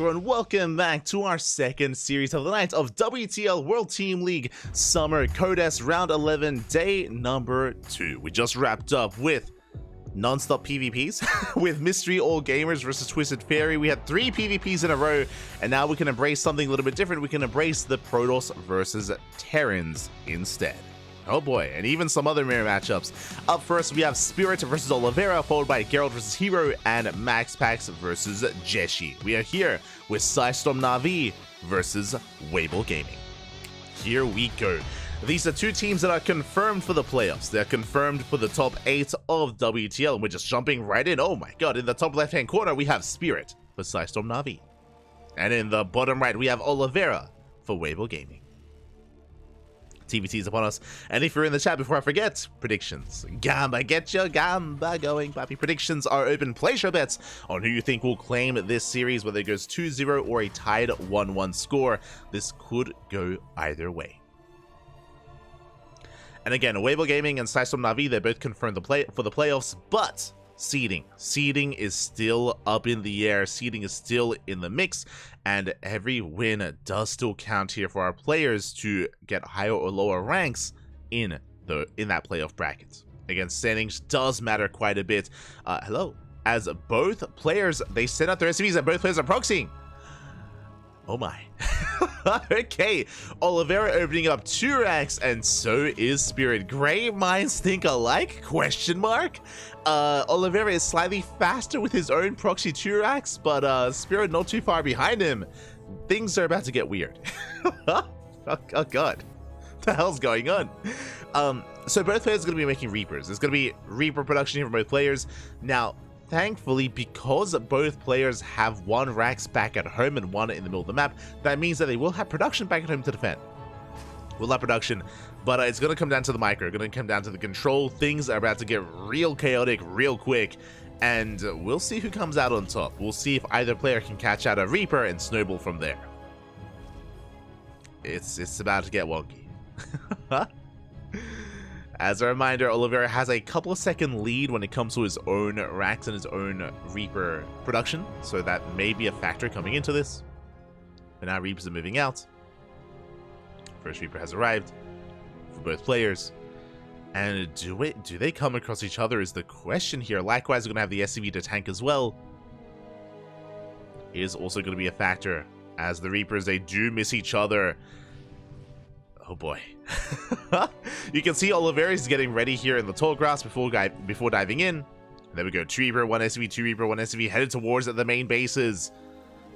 everyone, welcome back to our second series of the night of WTL World Team League Summer Codes Round 11, day number 2. We just wrapped up with non-stop PvPs with Mystery All Gamers versus Twisted Fairy. We had 3 PvPs in a row, and now we can embrace something a little bit different. We can embrace the Protoss versus Terrans instead. Oh boy, and even some other mirror matchups. Up first, we have Spirit versus Oliveira, followed by Gerald versus Hero, and MaxPax versus Jieshi. We are here with Storm Na'Vi versus Weibo Gaming. Here we go. These are 2 teams that are confirmed for the playoffs. They're confirmed for the top 8 of WTL, and we're just jumping right in. Oh my god, in the top left-hand corner, we have Spirit for Storm Na'Vi. And in the bottom right, we have Oliveira for Weibo Gaming. TVT is upon us, and if you're in the chat, before I forget, predictions. Gamba, get your gamba going, papi. Predictions are open. Place your bets on who you think will claim this series, whether it goes 2-0 or a tied 1-1 score. This could go either way. And again, Weibo Gaming and Storm Na'Vi, they're both confirmed for the playoffs, but seeding is still up in the air. Seeding is still in the mix, and every win does still count here for our players to get higher or lower ranks in that playoff bracket. Again, standings does matter quite a bit. Hello, as both players, they send out their SCVs and both players are proxying. Oh my. Okay, Oliveira opening up 2 racks, and so is Spirit. Great minds think alike? Question mark? Oliveira is slightly faster with his own proxy 2 racks, but Spirit not too far behind him. Things are about to get weird. Oh god. What the hell's going on? So both players are going to be making Reapers. There's going to be Reaper production here for both players. Now, thankfully, because both players have 1 racks back at home and 1 in the middle of the map, that means that they will have production back at home to defend. We'll have production, but it's going to come down to the micro. Going to come down to the control. Things are about to get real chaotic real quick, and we'll see who comes out on top. We'll see if either player can catch out a Reaper and snowball from there. It's about to get wonky. As a reminder, Oliveira has a couple of second lead when it comes to his own racks and his own Reaper production, so that may be a factor coming into this. But now Reapers are moving out. First Reaper has arrived for both players. And do they come across each other is the question here. Likewise, we're going to have the SCV to tank as well. Is also going to be a factor, as the Reapers, they do miss each other. Oh boy. You can see Oliveira is getting ready here in the tall grass before diving in. There we go. 2 Reaper, 1 SCV, 2 Reaper, 1 SCV, headed towards the main bases.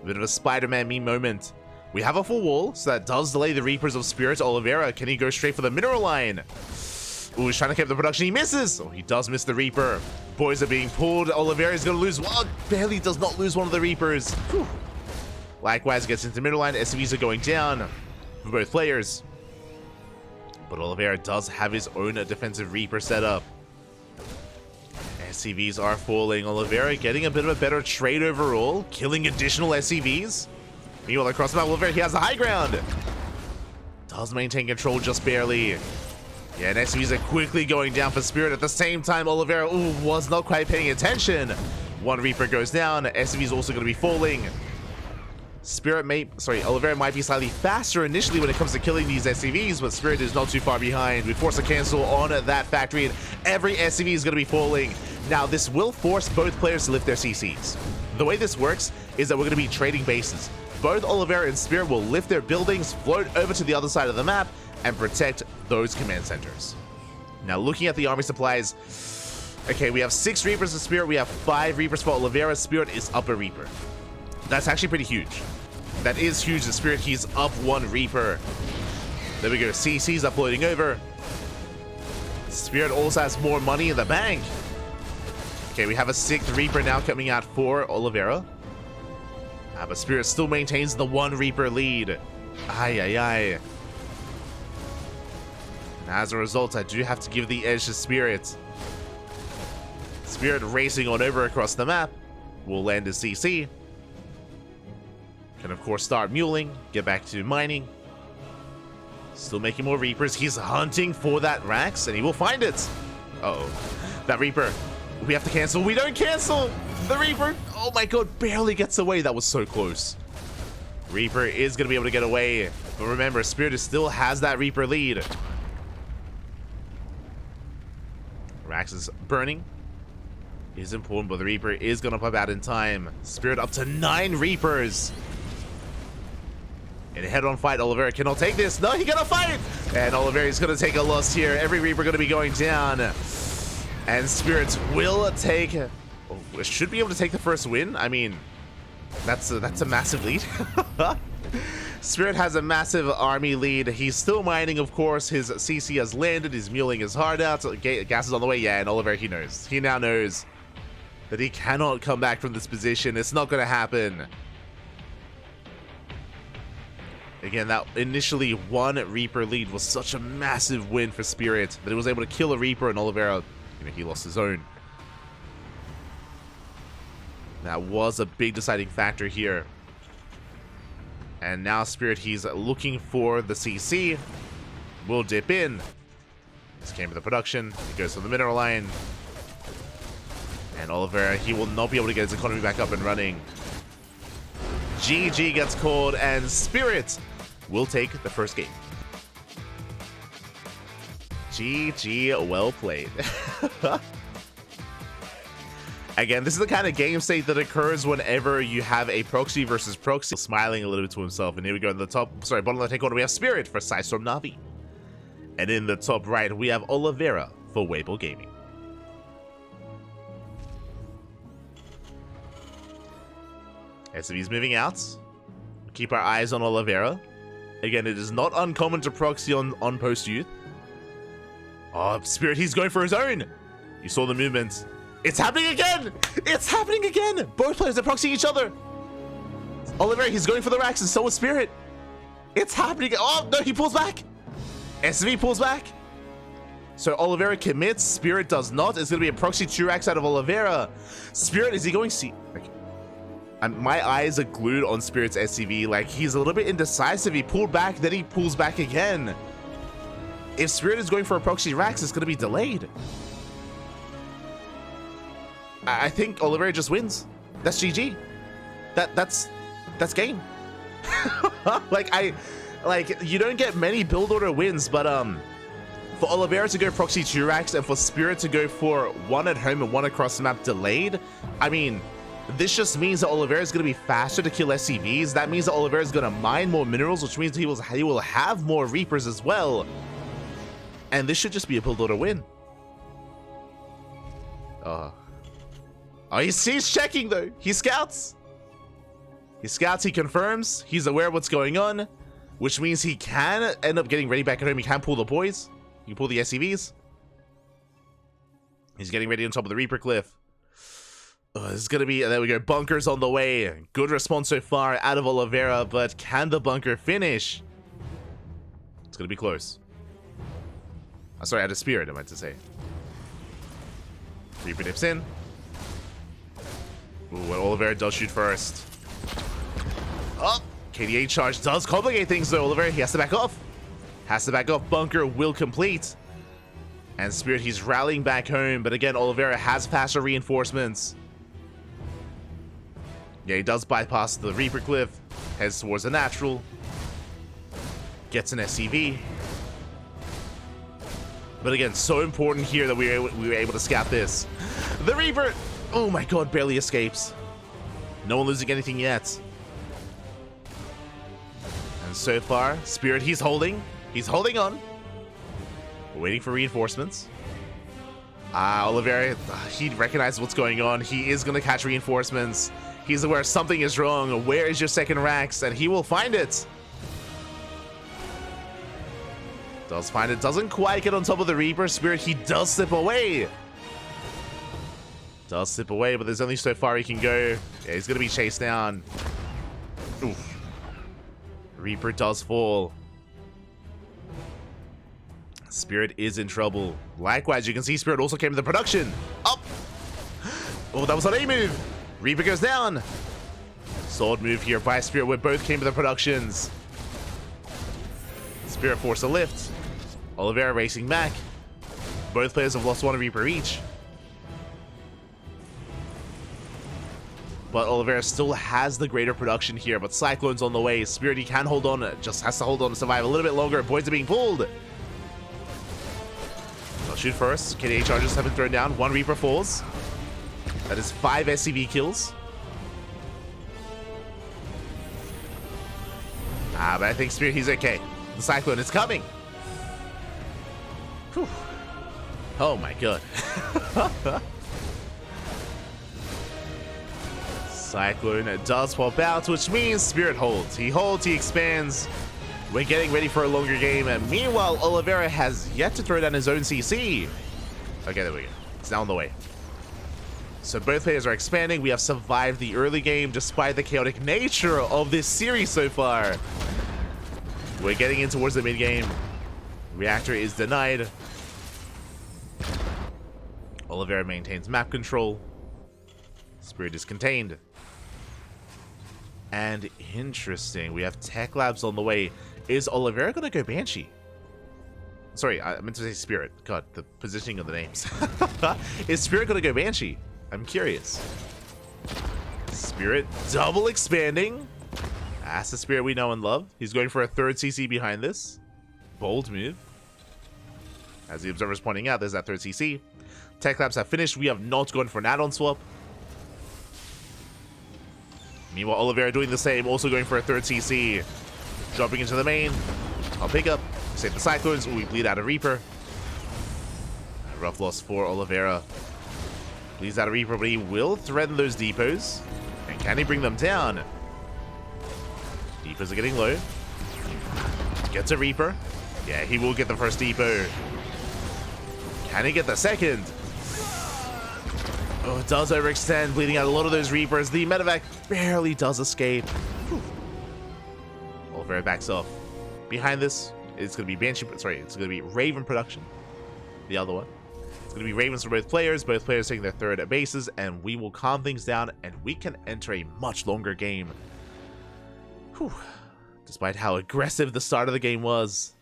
A bit of a Spider-Man meme moment. We have a full wall, so that does delay the Reapers of Spirit. Oliveira, can he go straight for the mineral line? Ooh, he's trying to keep the production. He misses. Oh, he does miss the Reaper. Boys are being pulled. Oliveira is going to lose one. Barely does not lose one of the Reapers. Whew. Likewise, gets into the middle line. SCVs are going down for both players. But Oliveira does have his own defensive Reaper setup. SCVs are falling. Oliveira getting a bit of a better trade overall, killing additional SCVs. Meanwhile, across the map, Oliveira, he has the high ground. Does maintain control just barely. Yeah, and SCVs are quickly going down for Spirit. At the same time, Oliveira was not quite paying attention. 1 Reaper goes down. SCV is also going to be falling. Oliveira might be slightly faster initially when it comes to killing these SCVs, but Spirit is not too far behind. We force a cancel on that factory, and every SCV is going to be falling. Now, this will force both players to lift their CCs. The way this works is that we're going to be trading bases. Both Oliveira and Spirit will lift their buildings, float over to the other side of the map, and protect those command centers. Now, looking at the army supplies, okay, we have 6 Reapers for Spirit, we have 5 Reapers for Oliveira. Spirit is up a Reaper. That's actually pretty huge. That is huge. The Spirit, he's up 1 Reaper. There we go. CC's uploading over. Spirit also has more money in the bank. Okay, we have a 6th Reaper now coming out for Oliveira. But Spirit still maintains the 1 Reaper lead. Ay. And as a result, I do have to give the edge to Spirit. Spirit racing on over across the map. Will land a CC. Can of course start muling, get back to mining. Still making more Reapers. He's hunting for that Rax, and he will find it. Uh-oh. That Reaper. We have to cancel. We don't cancel! The Reaper, oh my god, barely gets away. That was so close. Reaper is going to be able to get away. But remember, Spirit still has that Reaper lead. Rax is burning. Is important, but the Reaper is going to pop out in time. Spirit up to 9 Reapers. In a head-on fight, Oliveira cannot take this. No, he gonna fight! And Oliveira is gonna take a loss here. Every Reaper gonna be going down. And Spirits will take... Oh, should be able to take the first win. I mean, that's a massive lead. Spirit has a massive army lead. He's still mining, of course. His CC has landed. He's muling his heart out. So gas is on the way. Yeah, and Oliveira, he knows. He now knows that he cannot come back from this position. It's not gonna happen. Again, that initially 1 Reaper lead was such a massive win for Spirit that he was able to kill a Reaper, and Oliveira, you know, he lost his own. That was a big deciding factor here. And now Spirit, he's looking for the CC. Will dip in. This came to the production. He goes to the mineral line. And Oliveira, he will not be able to get his economy back up and running. GG gets called, and Spirit will take the first game. GG, well played. Again, this is the kind of game state that occurs whenever you have a proxy versus proxy. Smiling a little bit to himself, and here we go in the top, sorry, bottom left-hand corner, we have Spirit for Sidestorm Na'Vi. And in the top right, we have Oliveira for Weibo Gaming. SCV's moving out. Keep our eyes on Oliveira. Again, it is not uncommon to proxy on post-youth. Oh, Spirit, he's going for his own. You saw the movement. It's happening again! It's happening again! Both players are proxying each other. Oliveira, he's going for the racks, and so is Spirit. It's happening. Oh, no, he pulls back. SV pulls back. So Oliveira commits. Spirit does not. It's going to be a proxy 2 racks out of Oliveira. Spirit, is he going to... My eyes are glued on Spirit's SCV. Like, he's a little bit indecisive. He pulled back, then he pulls back again. If Spirit is going for a proxy racks, it's going to be delayed. I think Oliveira just wins. That's GG. That's game. like you don't get many build order wins, but for Oliveira to go proxy 2 racks and for Spirit to go for 1 at home and 1 across the map delayed, I mean, this just means that Oliveira is going to be faster to kill SCVs. That means that Oliveira is going to mine more minerals, which means he will have more Reapers as well. And this should just be a build order win. Oh, he's checking though. He scouts. He scouts, he confirms. He's aware of what's going on, which means he can end up getting ready back at home. He can pull the boys. He can pull the SCVs. He's getting ready on top of the Reaper cliff. Oh, this is going to be, there we go, bunkers on the way. Good response so far out of Oliveira, but can the bunker finish? It's going to be close. Sorry, out of Spirit, I meant to say. Reaper dips in. Ooh, what Oliveira does shoot first. Oh, KDA charge does complicate things though. Oliveira, he has to back off. Bunker will complete. And Spirit, he's rallying back home, but again, Oliveira has faster reinforcements. Yeah, he does bypass the Reaper cliff, heads towards the natural, gets an SCV. But again, so important here that we were able to scout this. The Reaper, oh my god, barely escapes. No one losing anything yet. And so far, Spirit, he's holding on. We're waiting for reinforcements. Oliveira, he recognizes what's going on. He is going to catch reinforcements. He's aware something is wrong. Where is your second racks? And he will find it. Does find it. Doesn't quite get on top of the Reaper. Spirit, he does slip away. But there's only so far he can go. Yeah, he's going to be chased down. Oof. Reaper does fall. Spirit is in trouble. Likewise, you can see Spirit also came to the production. Up. Oh, that was an A move. Reaper goes down. Sword move here by Spirit, where both came to the productions. Spirit forced a lift. Oliveira racing back. Both players have lost 1 Reaper each. But Oliveira still has the greater production here, but Cyclone's on the way. Spirit, he can hold on, just has to hold on to survive a little bit longer. Boys are being pulled. I'll shoot first. KDA charges have been thrown down. 1 Reaper falls. That is 5 SCV kills. But I think Spirit, he's okay. The Cyclone is coming. Whew. Oh my god. Cyclone does pop out, which means Spirit holds. He holds, he expands. We're getting ready for a longer game, and meanwhile, Oliveira has yet to throw down his own CC. Okay, there we go. It's now on the way. So both players are expanding. We have survived the early game despite the chaotic nature of this series so far. We're getting in towards the mid game. Reactor is denied. Oliveira maintains map control. Spirit is contained. And interesting, we have Tech Labs on the way. Is Oliveira gonna go Banshee? Sorry, I meant to say Spirit. God, the positioning of the names. Is Spirit gonna go Banshee? I'm curious. Spirit double expanding. That's the Spirit we know and love. He's going for a 3rd CC behind this. Bold move. As the observer's pointing out, there's that 3rd CC. Tech Labs have finished. We have not gone for an add-on swap. Meanwhile, Oliveira doing the same, also going for a 3rd CC. Dropping into the main. I'll pick up. Save the Cyclones. Ooh, we bleed out a Reaper. A rough loss for Oliveira. Bleeds out a Reaper, but he will threaten those depots. And can he bring them down? Depots are getting low. Gets a Reaper. Yeah, he will get the first depot. Can he get the second? Oh, it does overextend, bleeding out a lot of those Reapers. The medevac barely does escape. Whew. Oliveira backs off. Behind this, it's going to be Banshee, sorry, it's going to be Raven production. The other one. It's going to be Ravens for both players taking their 3rd bases, and we will calm things down, and we can enter a much longer game. Whew. Despite how aggressive the start of the game was.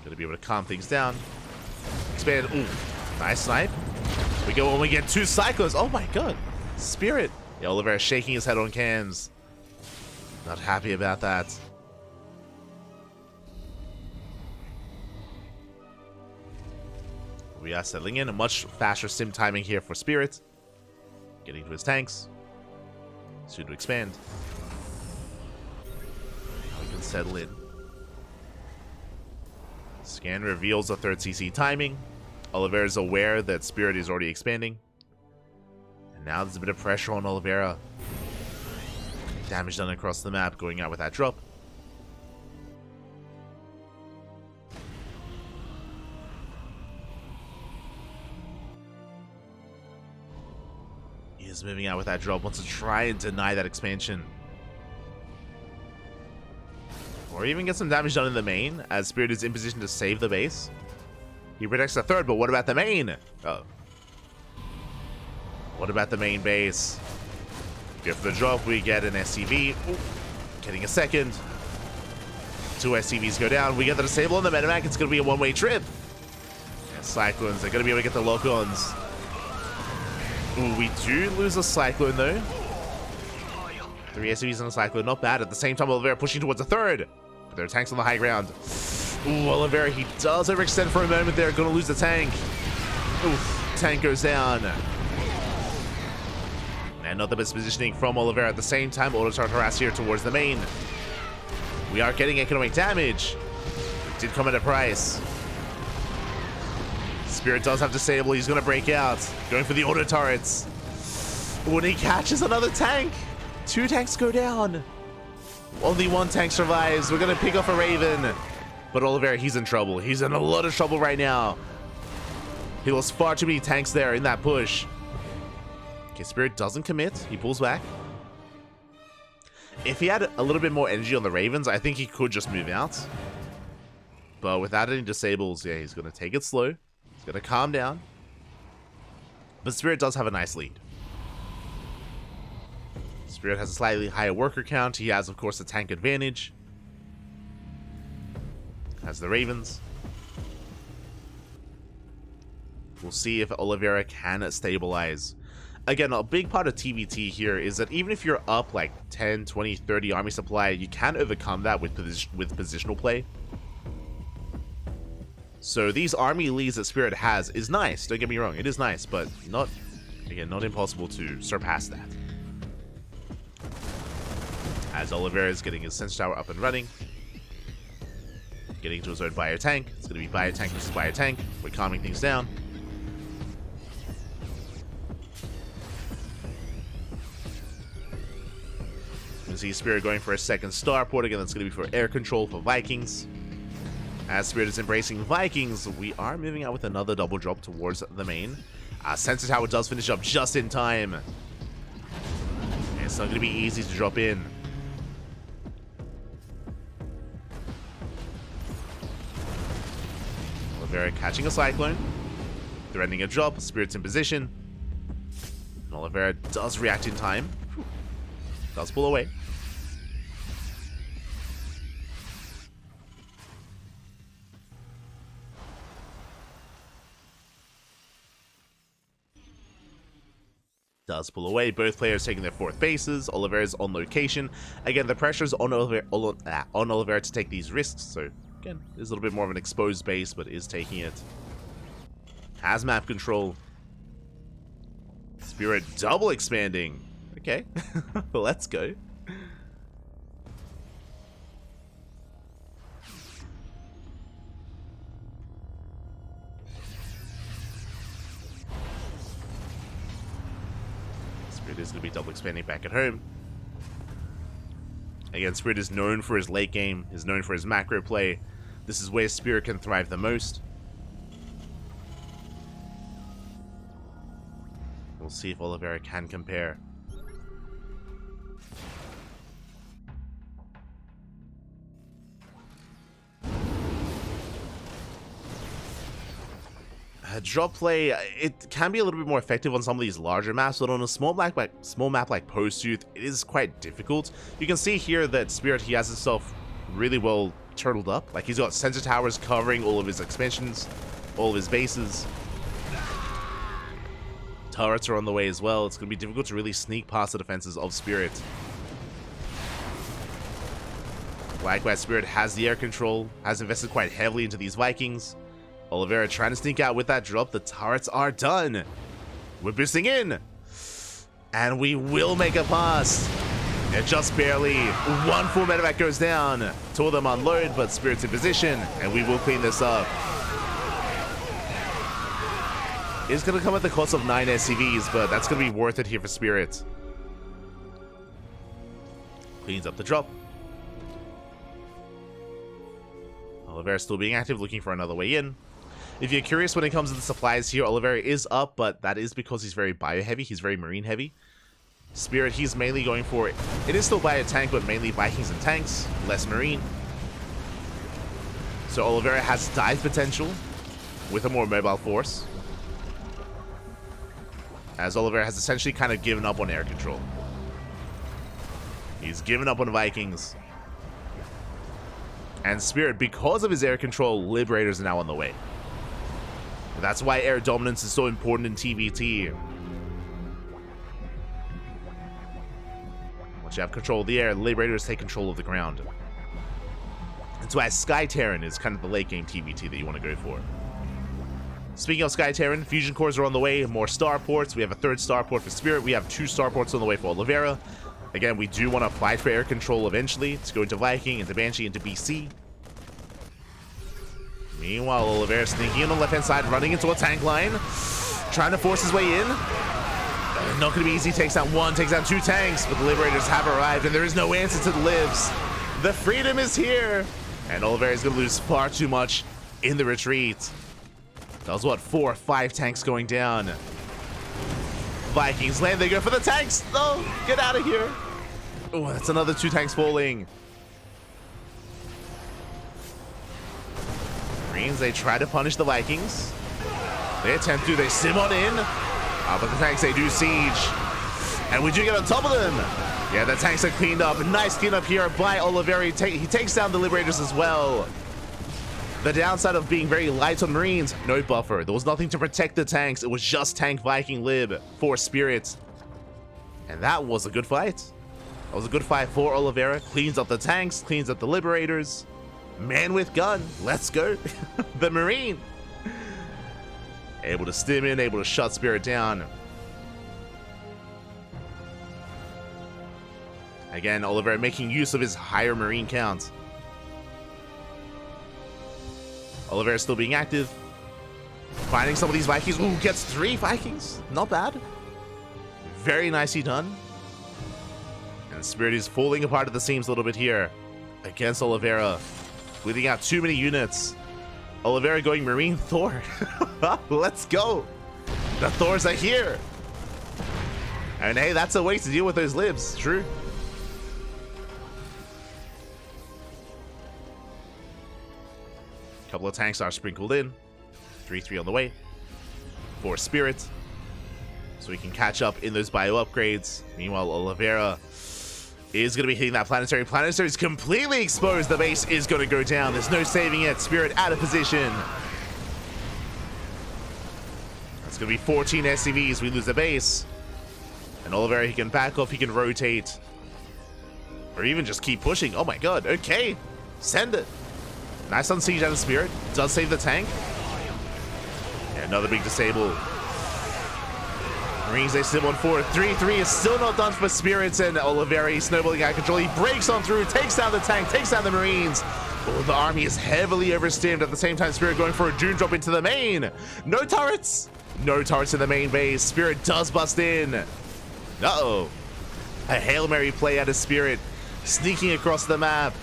Going to be able to calm things down. Expand. Ooh, nice snipe. We go when we get 2 Cyclones. Oh my god. Spirit. Yeah, Oliveira shaking his head on cams. Not happy about that. We are settling in. A much faster sim timing here for Spirit. Getting to his tanks. Soon to expand. Now we can settle in. Scan reveals a 3rd CC timing. Oliveira is aware that Spirit is already expanding. And now there's a bit of pressure on Oliveira. Damage done across the map, going out with that drop. He is moving out with that drop, wants to try and deny that expansion. Or even get some damage done in the main, as Spirit is in position to save the base. He protects the 3rd, but what about the main? Oh. What about the main base? Go for the drop, we get an SCV. Ooh. Getting a 2nd. 2 SCVs go down. We get the disable on the Medivac. It's going to be a one-way trip. And Cyclones, they're going to be able to get the lock-ons. Ooh, we do lose a Cyclone, though. 3 SCVs on a Cyclone, not bad. At the same time, Oliveira pushing towards the 3rd. But there are tanks on the high ground. Ooh, Oliveira, he does overextend for a moment there. Gonna lose the tank. Oof, tank goes down. And not the best positioning from Oliveira. At the same time, auto-start harass here towards the main. We are getting economic damage. It did come at a price. Spirit does have disable. He's gonna break out. Going for the auto turrets. When he catches another tank. 2 tanks go down. Only 1 tank survives. We're gonna pick off a Raven. But Oliveira, he's in trouble. He's in a lot of trouble right now. He lost far too many tanks there in that push. Okay, Spirit doesn't commit. He pulls back. If he had a little bit more energy on the Ravens, I think he could just move out. But without any disables, yeah, he's gonna take it slow. He's gonna calm down. But Spirit does have a nice lead. Spirit has a slightly higher worker count. He has, of course, the tank advantage. Has the Ravens. We'll see if Oliveira can stabilize. Again, a big part of TVT here is that even if you're up like 10, 20, 30 army supply, you can overcome that with positional play. So these army leads that Spirit has is nice, don't get me wrong, it is nice, but not, again, not impossible to surpass that. As Oliveira is getting his Sensor Tower up and running, getting to his own bio tank. It's going to be bio tank versus bio tank. We're calming things down. You see Spirit going for a second starport. Again, that's going to be for air control for Vikings. As Spirit is embracing Vikings, we are moving out with another double drop towards the main. Sensor Tower does finish up just in time. And it's not going to be easy to drop in. Oliveira catching a Cyclone. Threatening a drop. Spirit's in position. And Oliveira does react in time. Does pull away. Does pull away. Both players taking their fourth bases. Oliveira's on location. Again, the pressure is on Oliveira to take these risks. So, again, there's a little bit more of an exposed base, but is taking it. Has map control. Spirit double expanding. Okay, let's go. Spirit is going to be double expanding back at home. Again, Spirit is known for his late game, is known for his macro play. This is where Spirit can thrive the most. We'll see if Oliveira can compare. Drop play, it can be a little bit more effective on some of these larger maps, but on a small map like Post-Youth, it is quite difficult. You can see here that Spirit, he has himself really well turtled up. Like, he's got sensor towers covering all of his expansions, all of his bases. Turrets are on the way as well. It's going to be difficult to really sneak past the defenses of Spirit. Likewise, Spirit has the air control, has invested quite heavily into these Vikings. Oliveira trying to sneak out with that drop. The turrets are done. We're boosting in. And we will make a pass. And just barely. One full medevac goes down. Two of them unload, but Spirit's in position. And we will clean this up. It's going to come at the cost of 9 SCVs, but that's going to be worth it here for Spirit. Cleans up the drop. Oliveira still being active, looking for another way in. If you're curious when it comes to the supplies here, Oliveira is up, but that is because he's very bio-heavy. He's very marine-heavy. Spirit, he's mainly going for it. It is still bio-tank, but mainly Vikings and tanks, less marine. So Oliveira has dive potential with a more mobile force, as Oliveira has essentially kind of given up on air control. He's given up on Vikings. And Spirit, because of his air control, Liberators are now on the way. That's why air dominance is so important in TVT. Once you have control of the air, Liberators take control of the ground. That's why Sky Terran is kind of the late game TVT that you want to go for. Speaking of Sky Terran, fusion cores are on the way, more starports. We have a third starport for Spirit. We have 2 starports on the way for Oliveira. Again, we do want to fight for air control eventually to go into Viking, into Banshee, into BC. Meanwhile, Oliveira sneaking in on the left-hand side, running into a tank line, trying to force his way in. Not going to be easy. Takes down 1, takes down 2 tanks, but the Liberators have arrived, and there is no answer to the Libs. The freedom is here, and Oliveira is going to lose far too much in the retreat. That was, what, 4 or 5 tanks going down. Vikings land, they go for the tanks. No, get out of here. Oh, that's another 2 tanks falling. Marines, they try to punish the Vikings. They attempt to, they sim on in. But the tanks, they do siege. And we do get on top of them. Yeah, the tanks are cleaned up. Nice cleanup here by Oliveira. He takes down the Liberators as well. The downside of being very light on Marines, no buffer. There was nothing to protect the tanks. It was just tank Viking lib for Spirit. And that was a good fight. That was a good fight for Oliveira. Cleans up the tanks, cleans up the Liberators. Man with gun, let's go. The Marine. Able to stim in, able to shut Spirit down. Again, Oliveira making use of his higher Marine count. Oliveira still being active. Finding some of these Vikings. Ooh, gets 3 Vikings. Not bad. Very nicely done. And Spirit is falling apart at the seams a little bit here against Oliveira. Bleeding out too many units. Oliveira going Marine Thor. Let's go. The Thors are here. And hey, that's a way to deal with those libs. True. Couple of tanks are sprinkled in. 3-3 on the way for Spirit, so we can catch up in those bio upgrades. Meanwhile, Oliveira is going to be hitting that planetary. Planetary is completely exposed. The base is going to go down. There's no saving it. Spirit out of position. That's going to be 14 SCVs. We lose the base. And Oliveira, he can back off. He can rotate. Or even just keep pushing. Oh my god. Okay. Send it. Nice on siege out of Spirit. Does save the tank. Yeah, another big disable. Marines, they still on forward. 3-3 is still not done for Spirits, and Oliveira snowballing out of control. He breaks on through, takes down the tank, takes down the Marines. Oh, the army is heavily overstimmed. At the same time, Spirit going for a Doom drop into the main. No turrets. No turrets in the main base. Spirit does bust in. Uh-oh. A Hail Mary play out of Spirit. Sneaking across the map.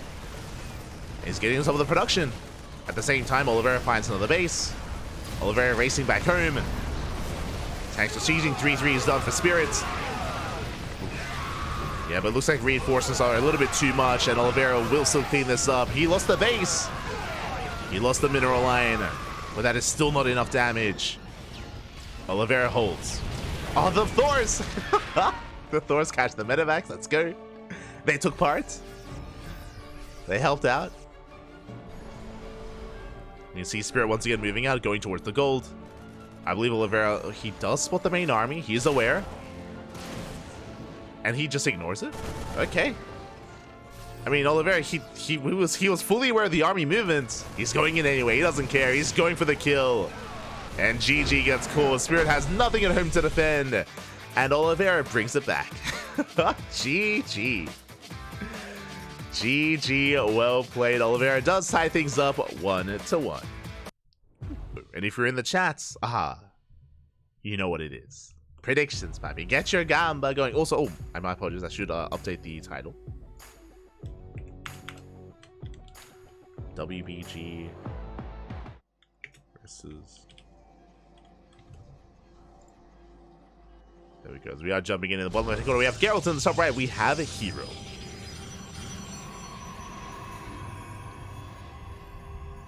He's getting some of the production. At the same time, Oliveira finds another base. Oliveira racing back home. Tanks are sieging. 3-3 is done for Spirits. Yeah, but it looks like reinforcements are a little bit too much, and Oliveira will still clean this up. He lost the base. He lost the mineral line, but that is still not enough damage. Oliveira holds. Oh, the Thors! The Thors catch the medevacs. Let's go. They took part. They helped out. You see Spirit once again moving out, going towards the gold. I believe Oliveira, he does spot the main army. He is aware. And he just ignores it? Okay. I mean, Oliveira, he was fully aware of the army movement. He's going in anyway. He doesn't care. He's going for the kill. And GG gets caught. Spirit has nothing at home to defend. And Oliveira brings it back. GG. GG, well played. Oliveira does tie things up 1-1. And if you're in the chats, you know what it is. Predictions, baby. Get your gamba going. Also, oh, my apologies. I should update the title. WBG versus... There we go. We are jumping in the bottom left corner. We have Gerald in the top right. We have a hero.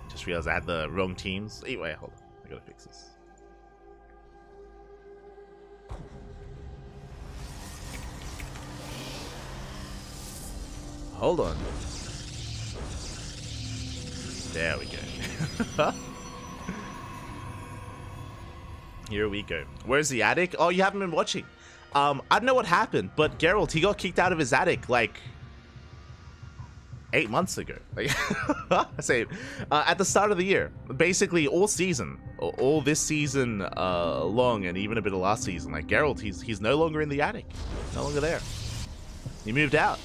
Just realized I had the wrong teams. Wait, hold on. I gotta fix this. Hold on. There we go. Here we go. Where's the attic? Oh, you haven't been watching. I don't know what happened, but Gerald, he got kicked out of his attic like 8 months ago. Like, I say at the start of the year, basically all season, all this season long, and even a bit of last season. Like Gerald, he's no longer in the attic, no longer there. He moved out.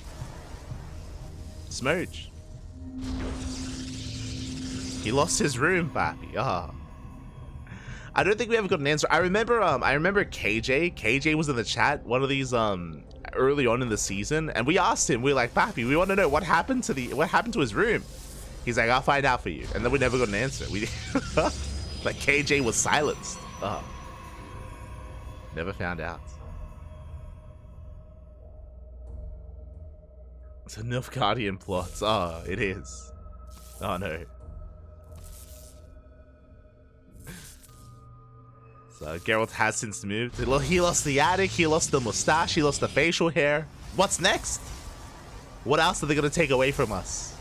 Smooch. He lost his room, papi. I don't think we ever got an answer. I remember KJ. KJ was in the chat one of these early on in the season, and we asked him. We were like, papi, we want to know what happened to his room. He's like, I'll find out for you. And then we never got an answer. We like KJ was silenced. Never found out. It's a Nilfgaardian plot. Oh, it is. Oh no. So Geralt has since moved. He lost the attic, he lost the mustache, he lost the facial hair. What's next? What else are they gonna take away from us?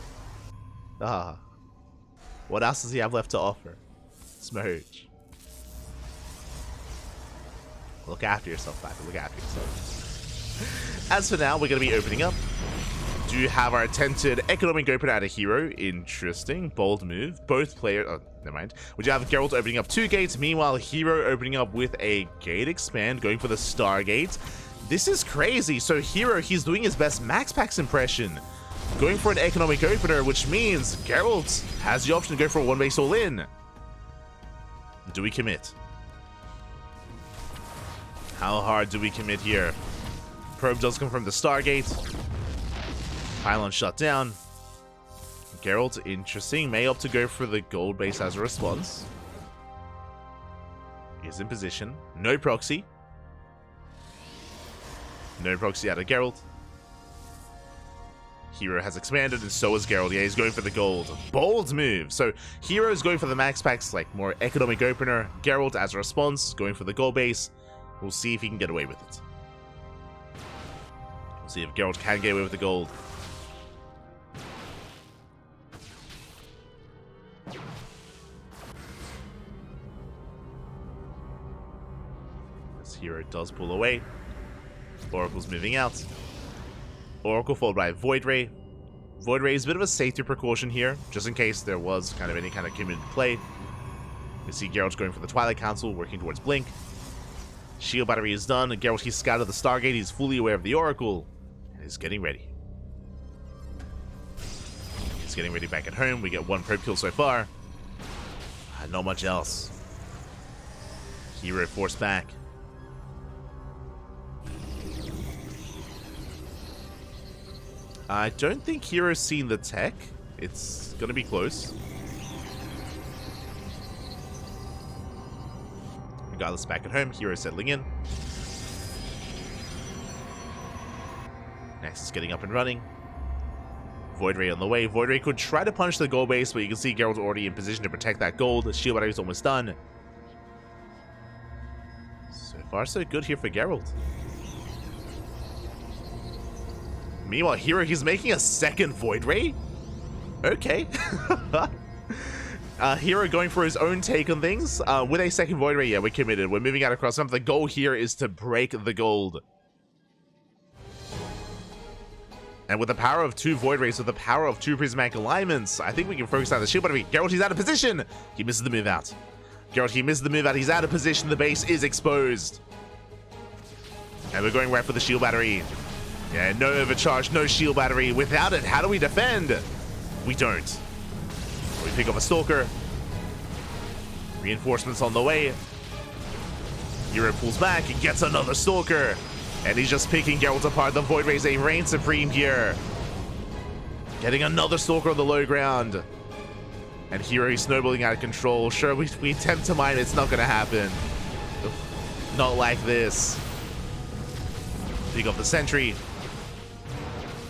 What else does he have left to offer? Smooch. Look after yourself, Packer. Look after yourself. As for now, we're going to be opening up. Do have our attempted economic open out of Hero. Interesting. Bold move. Both players... Oh, never mind. We do have Gerald opening up 2 gates. Meanwhile, Hero opening up with a gate expand, going for the Stargate. This is crazy. So Hero, he's doing his best MaxPax impression. Going for an economic opener, which means Gerald has the option to go for a 1-base all-in. Do we commit? How hard do we commit here? Probe does come from the Stargate. Pylon shut down. Gerald, interesting. May opt to go for the gold base as a response. Is in position. No proxy. No proxy out of Gerald. Hero has expanded, and so has Gerald. Yeah, he's going for the gold. Bold move. So Hero's going for the MaxPax, like more economic opener. Gerald, as a response, going for the gold base. We'll see if he can get away with it. We'll see if Gerald can get away with the gold. This Hero does pull away. Oracle's moving out. Oracle followed by Void Ray. Void Ray is a bit of a safety precaution here, just in case there was kind of any kind of committed play. We see Geralt going for the Twilight Council, working towards Blink. Shield battery is done, and Geralt, he's scouted the Stargate, he's fully aware of the Oracle, and he's getting ready. He's getting ready back at home. We get 1 probe kill so far. Not much else. Hero forced back. I don't think Hero's seen the tech. It's gonna be close. Regardless, back at home, Hero settling in. Nexus getting up and running. Void Ray on the way. Void Ray could try to punch the gold base, but you can see Gerald's already in position to protect that gold. The shield battery is almost done. So far, so good here for Gerald. Meanwhile, Hero, he's making a second Void Ray? Okay. Hero going for his own take on things. With a second Void Ray, yeah, we're committed. We're moving out across them. The goal here is to break the gold. And with the power of 2 Void Rays, with the power of 2 Prismatic Alignments, I think we can focus on the shield battery. Geralt, he's out of position. He misses the move out. Geralt, he misses the move out. He's out of position. The base is exposed. And we're going right for the shield battery. Yeah, no overcharge, no shield battery. Without it, how do we defend? We don't. We pick up a Stalker. Reinforcements on the way. Hero pulls back and gets another Stalker. And he's just picking Geralt apart. The Void Rays reign supreme here. Getting another Stalker on the low ground. And Hero is snowballing out of control. Sure, we attempt to mine. It's not going to happen. Not like this. Pick up the Sentry.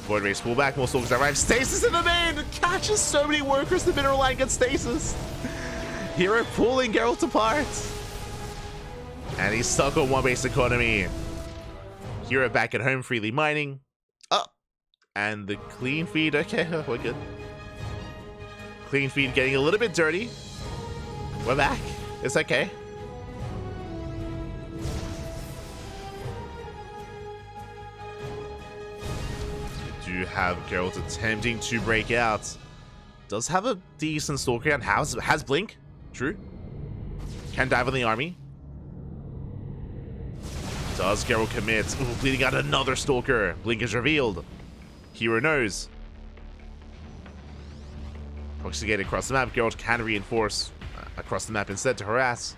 Void Rays pull back, more Stalkers arrive. Stasis in the main! Catches so many workers, the mineral line gets stasis. Hero pulling Geralt apart. And he's stuck on 1-base economy. Hero back at home, freely mining. Oh! And the clean feed, okay, we're good. Clean feed getting a little bit dirty. We're back. It's okay. Do have Geralt attempting to break out. Does have a decent Stalker and has Blink. True. Can dive on the army. Does Geralt commit? Ooh, bleeding out another Stalker. Blink is revealed. Hero knows. Proxy gate across the map. Geralt can reinforce across the map instead to harass.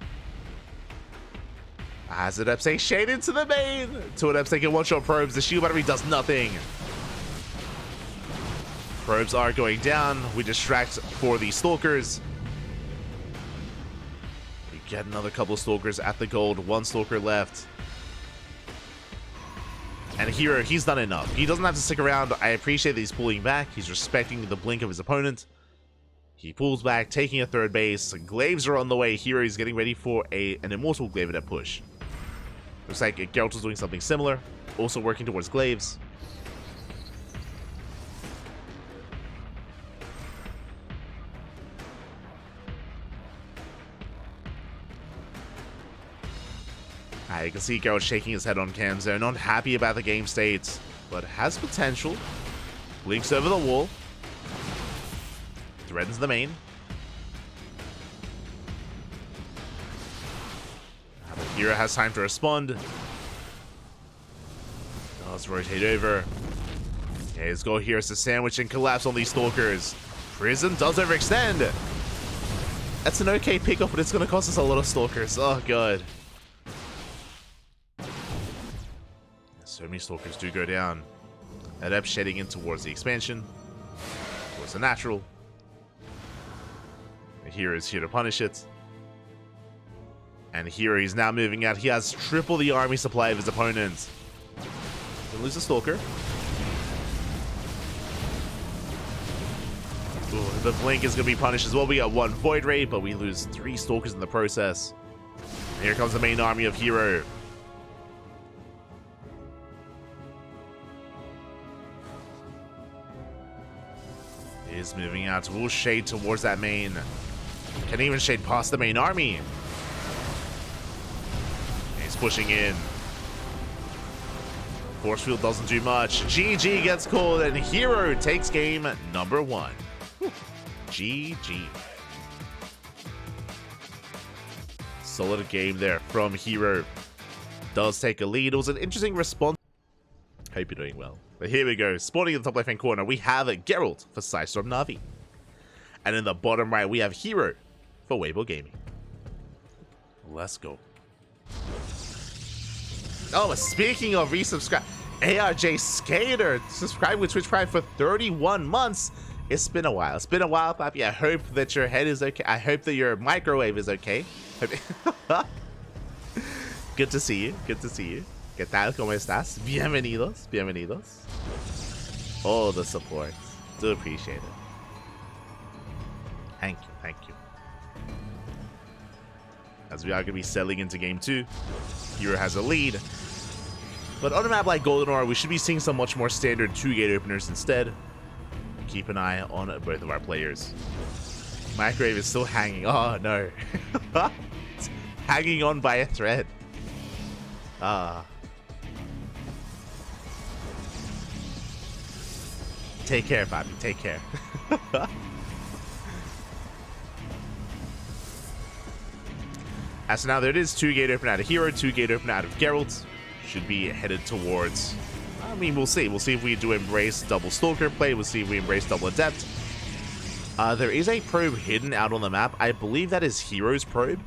As an Epsay shade into the main. To an Epsay can one-shot probes. The shield battery does nothing. Probes are going down. We distract for the Stalkers. We get another couple of Stalkers at the gold. 1 Stalker left. And Hero, he's done enough. He doesn't have to stick around. I appreciate that he's pulling back. He's respecting the blink of his opponent. He pulls back, taking a 3rd base. Glaives are on the way. Hero is getting ready for an Immortal Glaive at push. Looks like Geralt is doing something similar. Also working towards Glaives. You can see Gerald shaking his head on cam zone, not happy about the game state, but has potential. Blinks over the wall. Threatens the main. But Hero has time to respond. Does rotate over. Okay, his goal here is to sandwich and collapse on these stalkers. Prison does overextend. That's an okay pickup, but it's going to cost us a lot of stalkers. Oh, God. So many stalkers do go down. Adept shedding in towards the expansion. Towards the natural. The Hero is here to punish it. And Hero is now moving out. He has triple the army supply of his opponent. He'll lose a stalker. Ooh, the blink is going to be punished as well. We got 1 Void Ray, but we lose 3 stalkers in the process. And here comes the main army of Hero. Is moving out. Will shade towards that main. Can even shade past the main army. He's pushing in. Force field doesn't do much. GG gets called and Hero takes game number 1. GG. Solid game there from Hero. Does take a lead. It was an interesting response. Hope you're doing well. But here we go. Spawning in the top left-hand corner, we have Gerald for Sidestorm Na'Vi. And in the bottom right, we have Hero for Weibo Gaming. Let's go. Oh, speaking of resubscribe, ARJ Skater subscribed with Twitch Prime for 31 months. It's been a while. It's been a while, Papi. I hope that your head is okay. I hope that your microwave is okay. Good to see you. Good to see you. ¿Qué tal? ¿Cómo estás? Bienvenidos. Bienvenidos. All the support. Do appreciate it. Thank you. Thank you. As we are going to be settling into game 2. Hero has a lead. But on a map like Golden Aura, we should be seeing some much more standard 2-gate openers instead. Keep an eye on both of our players. Microwave is still hanging. Oh, no. It's hanging on by a thread. Take care, Bobby. Take care. As now there it is, 2-gate open out of Hero, 2-gate open out of Gerald. Should be headed towards... I mean, we'll see. We'll see if we do embrace double Stalker play. We'll see if we embrace double Adept. There is a probe hidden out on the map. I believe that is Hero's probe.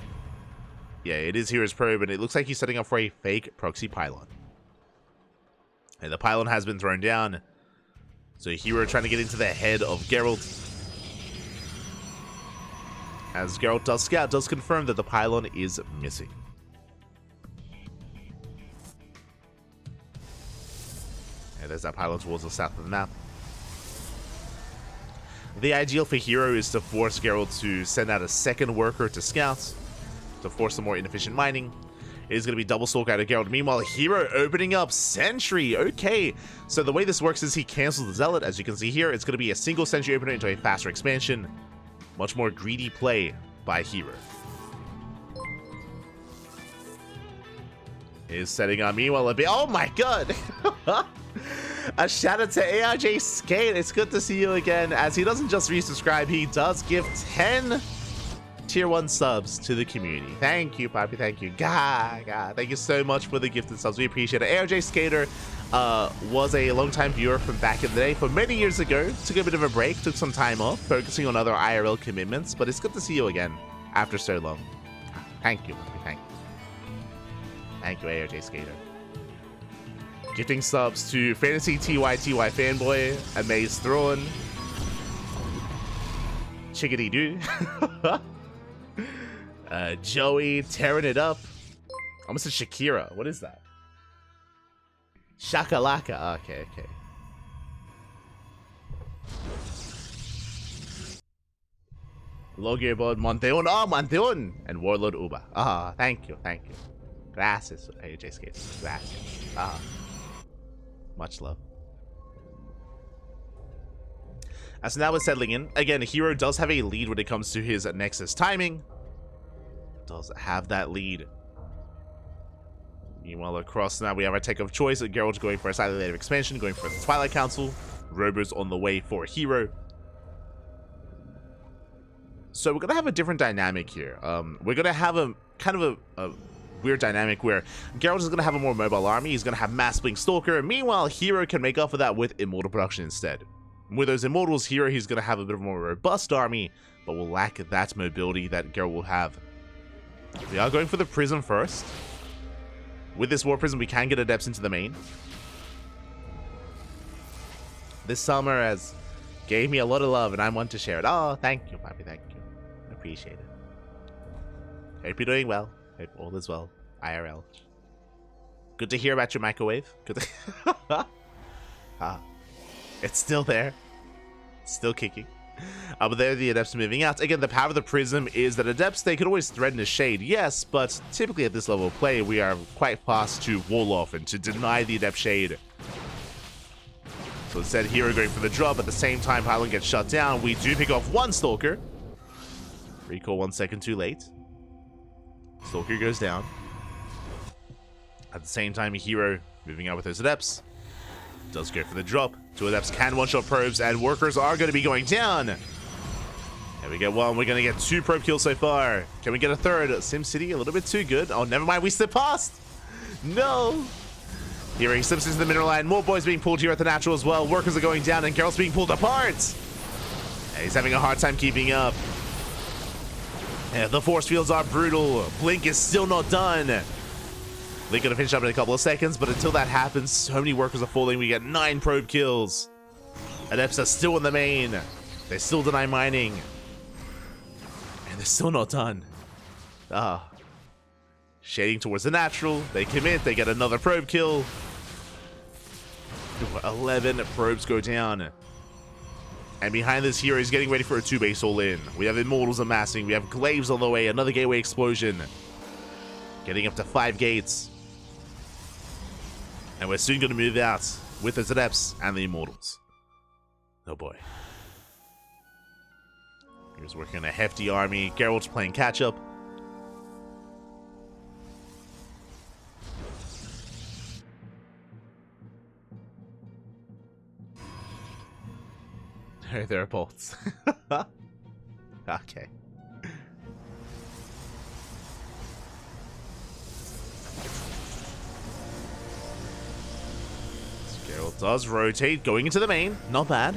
Yeah, it is Hero's probe, and it looks like he's setting up for a fake proxy pylon. And the pylon has been thrown down. So Hero trying to get into the head of Gerald. As Gerald does scout, does confirm that the pylon is missing. And there's that pylon towards the south of the map. The ideal for Hero is to force Gerald to send out a second worker to scout, to force some more inefficient mining. It is going to be double stalk out of Gerald. Meanwhile, Hero opening up Sentry. Okay, so the way this works is he cancels the Zealot. As you can see here, it's going to be a single Sentry opener into a faster expansion. Much more greedy play by Hero. Is setting up. Meanwhile, a bit. Oh my god! A shout out to ARJ Skate. It's good to see you again. As he doesn't just resubscribe, he does give 10 tier 1 subs to the community. Thank you, Papi. Thank you. God. Thank you so much for the gifted subs. We appreciate it. ARJ Skater was a long-time viewer from back in the day, from many years ago. Took a bit of a break, took some time off, focusing on other IRL commitments, but it's good to see you again after so long. Thank you, Papi. Thank you. Thank you, ARJ Skater. Gifting subs to Fantasy TYTY Fanboy, Amaze Throne, Chickadee Doo, Joey tearing it up. Almost a Shakira. What is that? Shakalaka. Okay. Logiobot Monteon. Oh, Monteon! And Warlord Uba. Ah, thank you. Gracias, AJ Skates. Gracias. Much love. As now we're settling in. Again, Hero does have a lead when it comes to his Nexus timing. Does have that lead. Meanwhile, across now we have our tech of choice. Gerald going for a slightly later expansion, going for the Twilight Council. Robo's on the way for a hero. So we're going to have a different dynamic here. We're going to have a kind of a weird dynamic where Gerald is going to have a more mobile army. He's going to have Mass Blink Stalker. Meanwhile, Hero can make up for that with Immortal Production instead. With those Immortals, Hero, he's going to have a bit of a more robust army, but will lack that mobility that Gerald will have. We are going for the Prism first. With this War Prism, we can get Adepts into the main. This summer has gave me a lot of love, and I want to share it. Oh, thank you, Papi, thank you. I appreciate it. Hope you're doing well. Hope all is well. IRL. Good to hear about your microwave. Good to it's still there. Still kicking. But there the Adepts moving out. Again, the power of the Prism is that Adepts, they can always threaten a shade, yes, but typically at this level of play, we are quite fast to wall off and to deny the Adept shade. So instead, Hero going for the drop. At the same time, Pylon gets shut down. We do pick off one Stalker. Recall 1 second too late. Stalker goes down. At the same time, Hero moving out with those Adepts. Does go for the drop. Two Adepts can one-shot probes, and Workers are going to be going down. There we get one. We're going to get 2 probe kills so far. Can we get a third? SimCity, a little bit too good. Oh, never mind. We slip past. No. Here he slips into the mineral line. More boys being pulled here at the natural as well. Workers are going down, and Gerald's being pulled apart. And he's having a hard time keeping up. Yeah, the force fields are brutal. Blink is still not done. Blink gonna finish up in a couple of seconds, but until that happens, so many Workers are falling. We get 9 probe kills. Adepts are still in the main. They still deny mining. And they're still not done. Shading towards the natural. They commit. They get another probe kill. 11 probes go down. And behind this Hero, he's getting ready for a 2-base all-in. We have Immortals amassing. We have Glaives on the way. Another Gateway Explosion. Getting up to 5 gates. And we're soon going to move out with the Adepts and the Immortals. Oh boy. He's working on a hefty army. Gerald's playing catch-up. There are bolts. Okay. Gerald does rotate, going into the main. Not bad.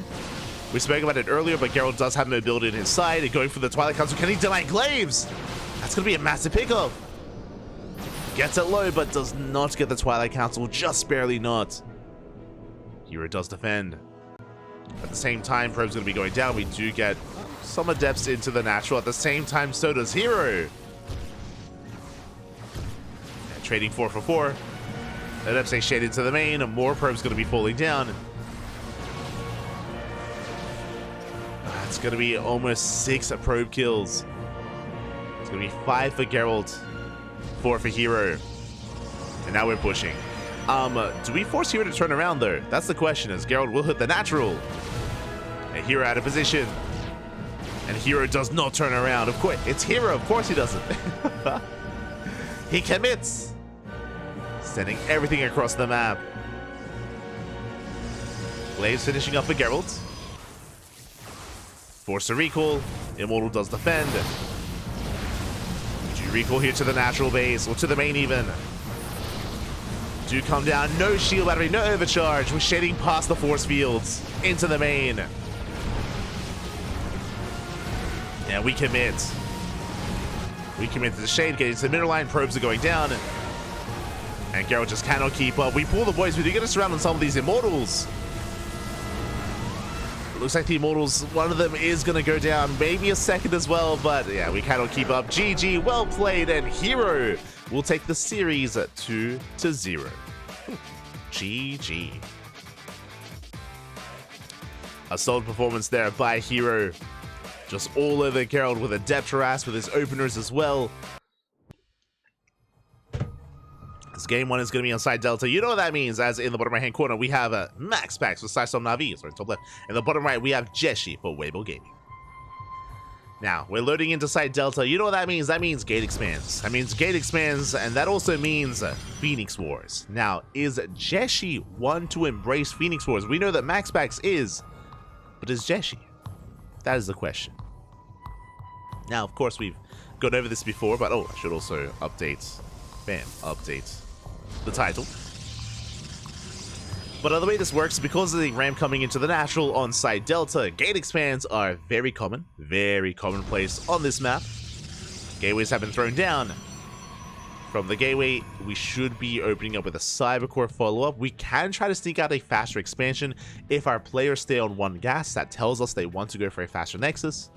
We spoke about it earlier, but Gerald does have mobility in his side. Going for the Twilight Council. Can he deny Glaives? That's going to be a massive pickup. Gets it low, but does not get the Twilight Council. Just barely not. Hero does defend. At the same time, Probe's going to be going down. We do get some Adepts into the natural. At the same time, so does Hero. And trading 4 for 4. Adepts they shade into the main. More Probe's going to be falling down. It's going to be almost 6 probe kills. It's going to be 5 for Gerald, 4 for Hero. And now we're pushing. Do we force Hero to turn around though? That's the question, as Gerald will hit the natural. And Hero out of position. And Hero does not turn around. Of course, it's Hero. Of course he doesn't. He commits. Sending everything across the map. Glaives finishing up for Gerald. Force a recall. Immortal does defend. Do recall here to the natural base, or to the main even. Do come down. No shield battery, no overcharge. We're shading past the force fields into the main. Yeah, we commit. We commit to the shade, getting to the middle line. Probes are going down. And Gerald just cannot keep up. We pull the boys. We do get a surround on some of these Immortals. Looks like the Immortals, one of them is going to go down. Maybe a second as well, but yeah, we cannot keep up. GG, well played, and Hero will take the series 2-0. GG. A solid performance there by Hero. Just all over Gerald with a depth harass with his openers as well. This game 1 is going to be on side Delta. You know what that means, as in the bottom right hand corner we have MaxPax for Side Navi. Sorry, top left. In the bottom right we have Jieshi for Weibo Gaming. Now, we're loading into Site Delta. You know what that means? That means gate expands. That means gate expands, and that also means Phoenix Wars. Now, is Jieshi one to embrace Phoenix Wars? We know that MaxPax is, but is Jieshi? That is the question. Now, of course, we've gone over this before, but I should also update, update the title. But the way this works, because of the ramp coming into the natural on Site Delta, gate expands are very commonplace on this map. Gateways have been thrown down. From the gateway, we should be opening up with a Cybercore follow-up. We can try to sneak out a faster expansion if our players stay on one gas. That tells us they want to go for a faster Nexus.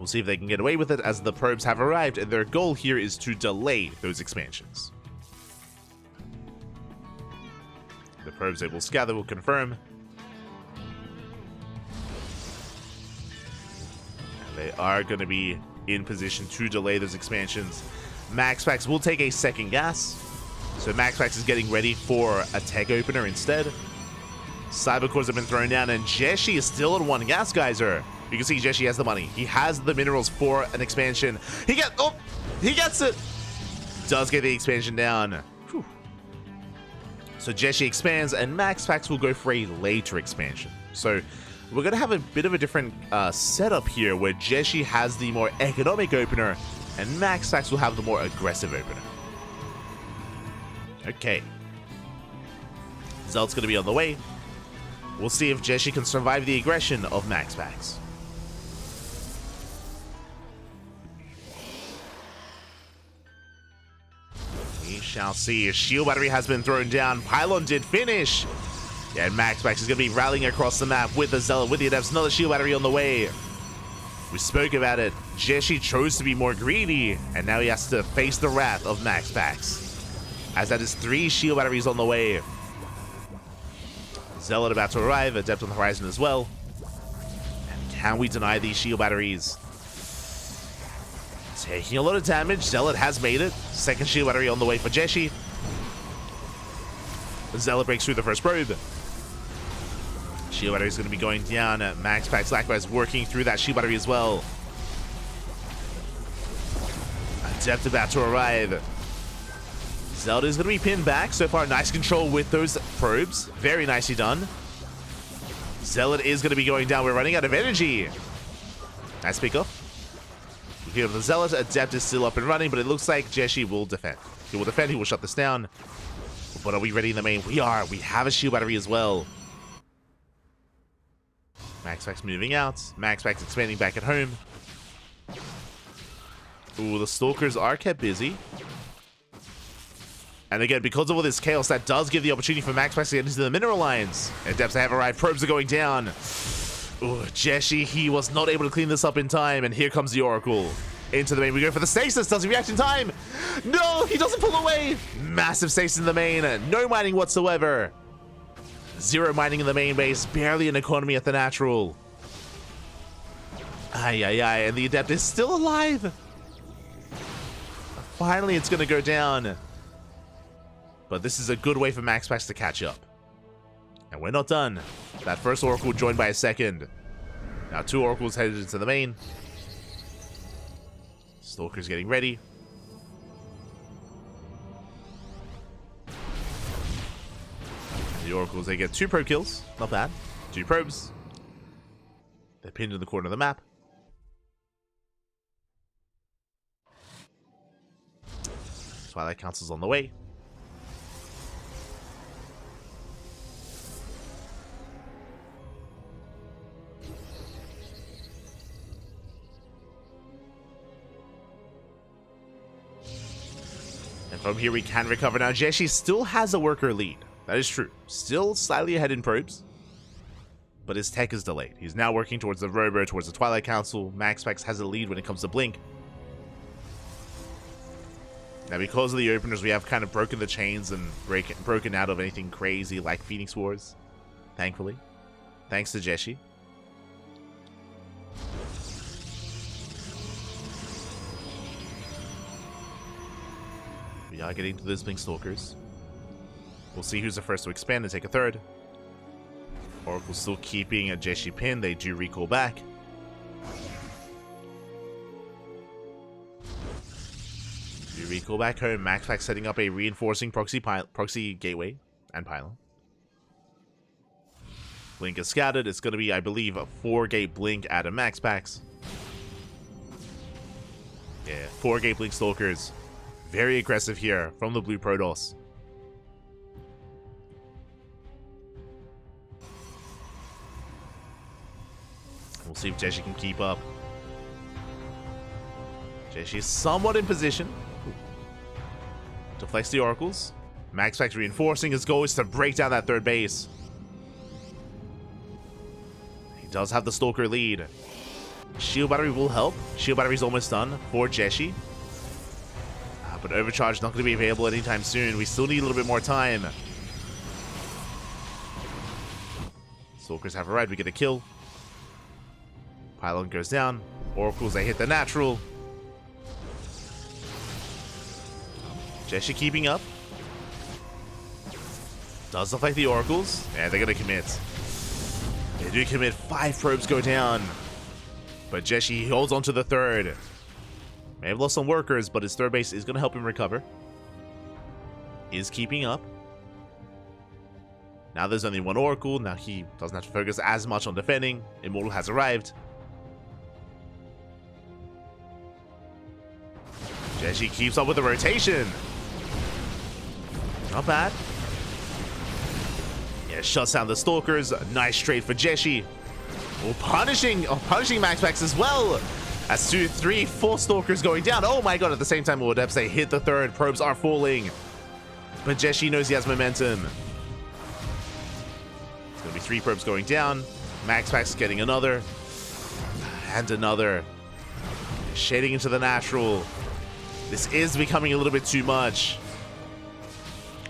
We'll see if they can get away with it, as the probes have arrived, and their goal here is to delay those expansions. The probes they will scatter will confirm. And they are going to be in position to delay those expansions. MaxPax will take a second gas. So MaxPax is getting ready for a tech opener instead. Cybercores have been thrown down, and Jieshi is still on one gas geyser. You can see Jieshi has the money. He has the minerals for an expansion. He gets it! Does get the expansion down. Whew. So Jieshi expands, and MaxPax will go for a later expansion. So we're going to have a bit of a different setup here, where Jieshi has the more economic opener, and MaxPax will have the more aggressive opener. Okay. Zelt's going to be on the way. We'll see if Jieshi can survive the aggression of MaxPax. We shall see. A shield battery has been thrown down. Pylon did finish. Yeah, and MaxPax is going to be rallying across the map with the Zealot, with the Adepts. Another shield battery on the way. We spoke about it. Jieshi chose to be more greedy, and now he has to face the wrath of MaxPax, as that is 3 shield batteries on the way. Zealot about to arrive, Adept on the horizon as well. And can we deny these shield batteries? Taking a lot of damage. Zealot has made it. Second shield battery on the way for Jieshi. Zealot breaks through the first probe. Shield battery is going to be going down. MaxPax likewise working through that shield battery as well. Adept about to arrive. Zelda is going to be pinned back. So far, nice control with those probes. Very nicely done. Zealot is going to be going down. We're running out of energy. Nice pick up. We hear the Zealot. Adept is still up and running, but it looks like Jieshi will defend. He will defend. He will shut this down. But are we ready in the main? We are. We have a shield battery as well. MaxPax moving out. MaxPax expanding back at home. Ooh, the Stalkers are kept busy. And again, because of all this chaos, that does give the opportunity for MaxPax to get into the mineral lines. Adepts have arrived. Probes are going down. Ooh, Jieshi, he was not able to clean this up in time. And here comes the Oracle. Into the main. We go for the stasis. Does he react in time? No, he doesn't pull away. Massive stasis in the main. No mining whatsoever. 0 mining in the main base. Barely an economy at the natural. And the Adept is still alive. Finally, it's going to go down. But this is a good way for MaxPax to catch up. And we're not done. That first Oracle joined by a second. Now 2 Oracles headed into the main. Stalker's getting ready. The Oracles, they get 2 probe kills. Not bad. 2 probes. They're pinned in the corner of the map. Twilight Council's on the way. And from here we can recover. Now Jieshi still has a worker lead. That is true. Still slightly ahead in probes. But his tech is delayed. He's now working towards the Robo, towards the Twilight Council. MaxPax has a lead when it comes to Blink. Now because of the openers, we have kind of broken the chains and broken out of anything crazy like Phoenix Wars. Thankfully. Thanks to Jieshi. We are getting to those Blink Stalkers. We'll see who's the first to expand and take a third. Oracle still keeping a Jieshi pin. They do recall back. We recall back home. MaxPax setting up a reinforcing proxy gateway and pylon. Blink is scattered. It's going to be, I believe, a 4-gate blink at a MaxPax. Yeah, 4-gate blink stalkers. Very aggressive here from the blue Protoss. We'll see if Jieshi can keep up. Jieshi is somewhat in position. Deflects the oracles. MaxPax reinforcing. His goal is to break down that third base. He does have the Stalker lead. Shield Battery will help. Shield Battery is almost done for Jieshi. But Overcharge not going to be available anytime soon. We still need a little bit more time. Stalkers have a ride. We get a kill. Pylon goes down. Oracles, they hit the natural. Jieshi keeping up. Does look like the Oracles. And they're going to commit. They do commit. 5 probes go down. But Jieshi holds on to the third. May have lost some workers, but his third base is going to help him recover. Is keeping up. Now there's only 1 Oracle. Now he doesn't have to focus as much on defending. Immortal has arrived. Jieshi keeps up with the rotation. Not bad. Yeah, shuts down the Stalkers. Nice trade for Jieshi. Oh, punishing MaxPax as well. As 2, 3, 4 Stalkers going down. Oh my god, at the same time, Adept, they hit the third. Probes are falling. But Jieshi knows he has momentum. It's going to be 3 probes going down. MaxPax getting another. And another. Shading into the natural. This is becoming a little bit too much.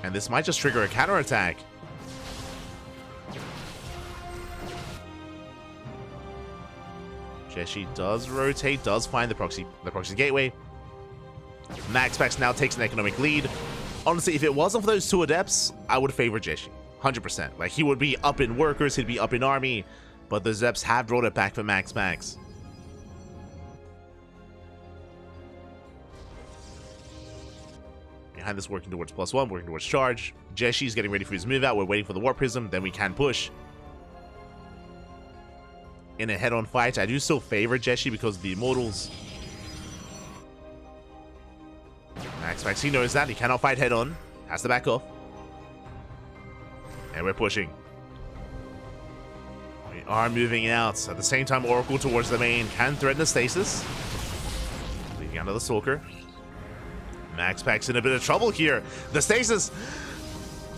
And this might just trigger a counterattack. Jieshi does rotate, does find the proxy gateway. MaxPax now takes an economic lead. Honestly, if it wasn't for those 2 Adepts, I would favor Jieshi. 100%. Like, he would be up in workers, he'd be up in army. But the Adepts have brought it back for MaxPax. Behind this, working towards +1, working towards charge. Jieshi's getting ready for his move out. We're waiting for the Warp Prism, then we can push. In a head-on fight, I do still favor Jieshi because of the Immortals. MaxPax, he knows that. He cannot fight head-on. Has to back off. And we're pushing. We are moving out. At the same time, Oracle towards the main can threaten the stasis. Leading out of the Stalker. MaxPax in a bit of trouble here. The stasis.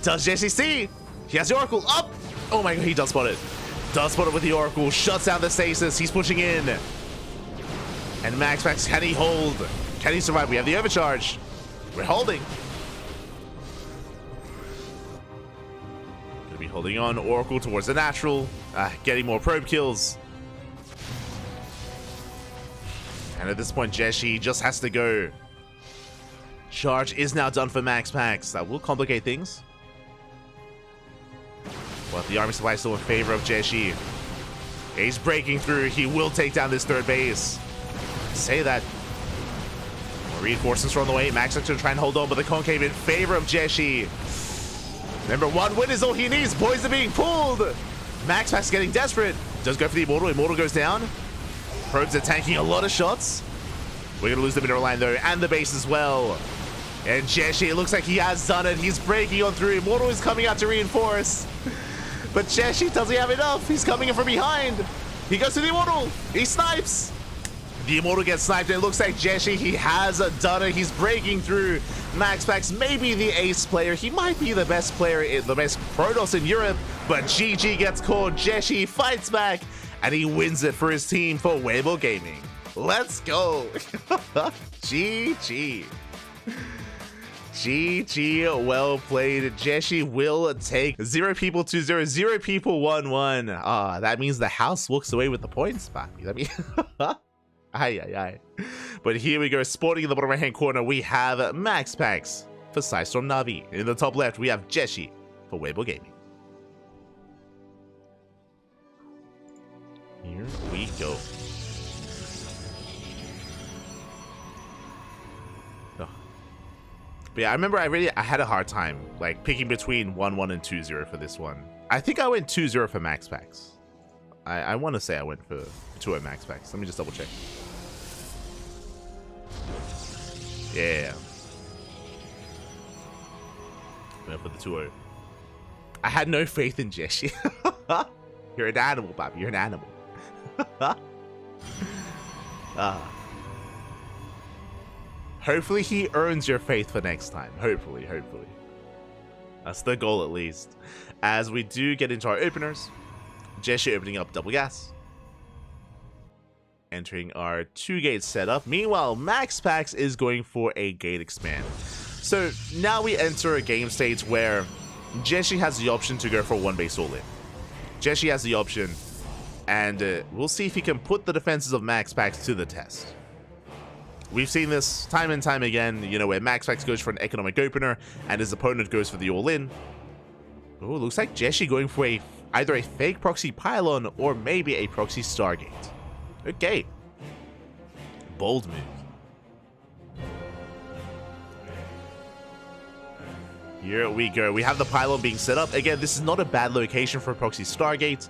Does Jieshi see? He has the Oracle up. Oh my god, he does spot it. Does spot it with the Oracle. Shuts down the stasis. He's pushing in. And MaxPax, can he hold? Can he survive? We have the overcharge. We're holding. Gonna be holding on. Oracle towards the natural. Getting more probe kills. And at this point, Jieshi just has to go. Charge is now done for MaxPax. That will complicate things. But the army supply is still in favor of Jieshi. He's breaking through. He will take down this third base. Say that. More reinforcements are on the way. MaxPax going to try and hold on, but the concave in favor of Jieshi. Remember, 1 win is all he needs. Boys are being pulled. MaxPax getting desperate. Does go for the Immortal. Immortal goes down. Probes are tanking a lot of shots. We're going to lose the mineral line, though, and the base as well. And Jieshi, it looks like he has done it. He's breaking on through. Immortal is coming out to reinforce. But Jieshi doesn't have enough. He's coming in from behind. He goes to the Immortal. He snipes. The Immortal gets sniped. It looks like Jieshi, he has done it. He's breaking through. MaxPax may be the ace player. He might be the best player, the best Protoss in Europe. But GG gets called. Jieshi fights back. And he wins it for his team for Weibo Gaming. Let's go. GG. GG, well played. Jieshi will take 0 people 2-0, 0 people 1-1. That means the house walks away with the points, papi. I mean, aye. But here we go, sporting in the bottom right hand corner, we have MaxPax for Psystorm Na'Vi. In the top left, we have Jieshi for Weibo Gaming. Here we go. But yeah, I remember I had a hard time like picking between 1-1 and 2-0 for this one. I think I went 2-0 for MaxPax. I want to say I went for 2-0 MaxPax. Let me just double check. Yeah. Went for the 2-0. I had no faith in Jieshi. You're an animal, Bobby. You're an animal. Hopefully he earns your faith for next time. Hopefully. That's the goal at least. As we do get into our openers, Jieshi opening up double gas. Entering our 2-gate setup. Meanwhile, MaxPax is going for a gate expand. So now we enter a game state where Jieshi has the option to go for one base all in. Jieshi has the option, and we'll see if he can put the defenses of MaxPax to the test. We've seen this time and time again, you know, where MaxPax goes for an economic opener and his opponent goes for the all-in. Oh, looks like Jieshi going for either a fake proxy pylon or maybe a proxy Stargate. Okay. Bold move. Here we go. We have the pylon being set up. Again, this is not a bad location for a proxy Stargate.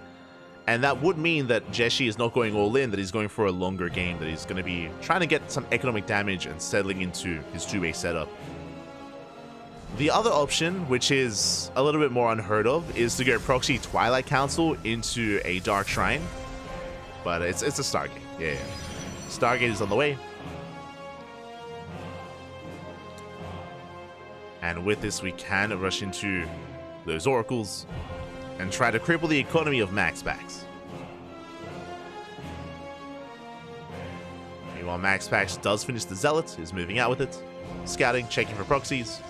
And that would mean that Jieshi is not going all in, that he's going for a longer game, that he's going to be trying to get some economic damage and settling into his 2-base setup. The other option, which is a little bit more unheard of, is to go proxy Twilight Council into a Dark Shrine. But it's a Stargate. Yeah. Stargate is on the way. And with this, we can rush into those oracles and try to cripple the economy of MaxPax. Meanwhile, MaxPax does finish the Zealot, is moving out with it, scouting, checking for proxies.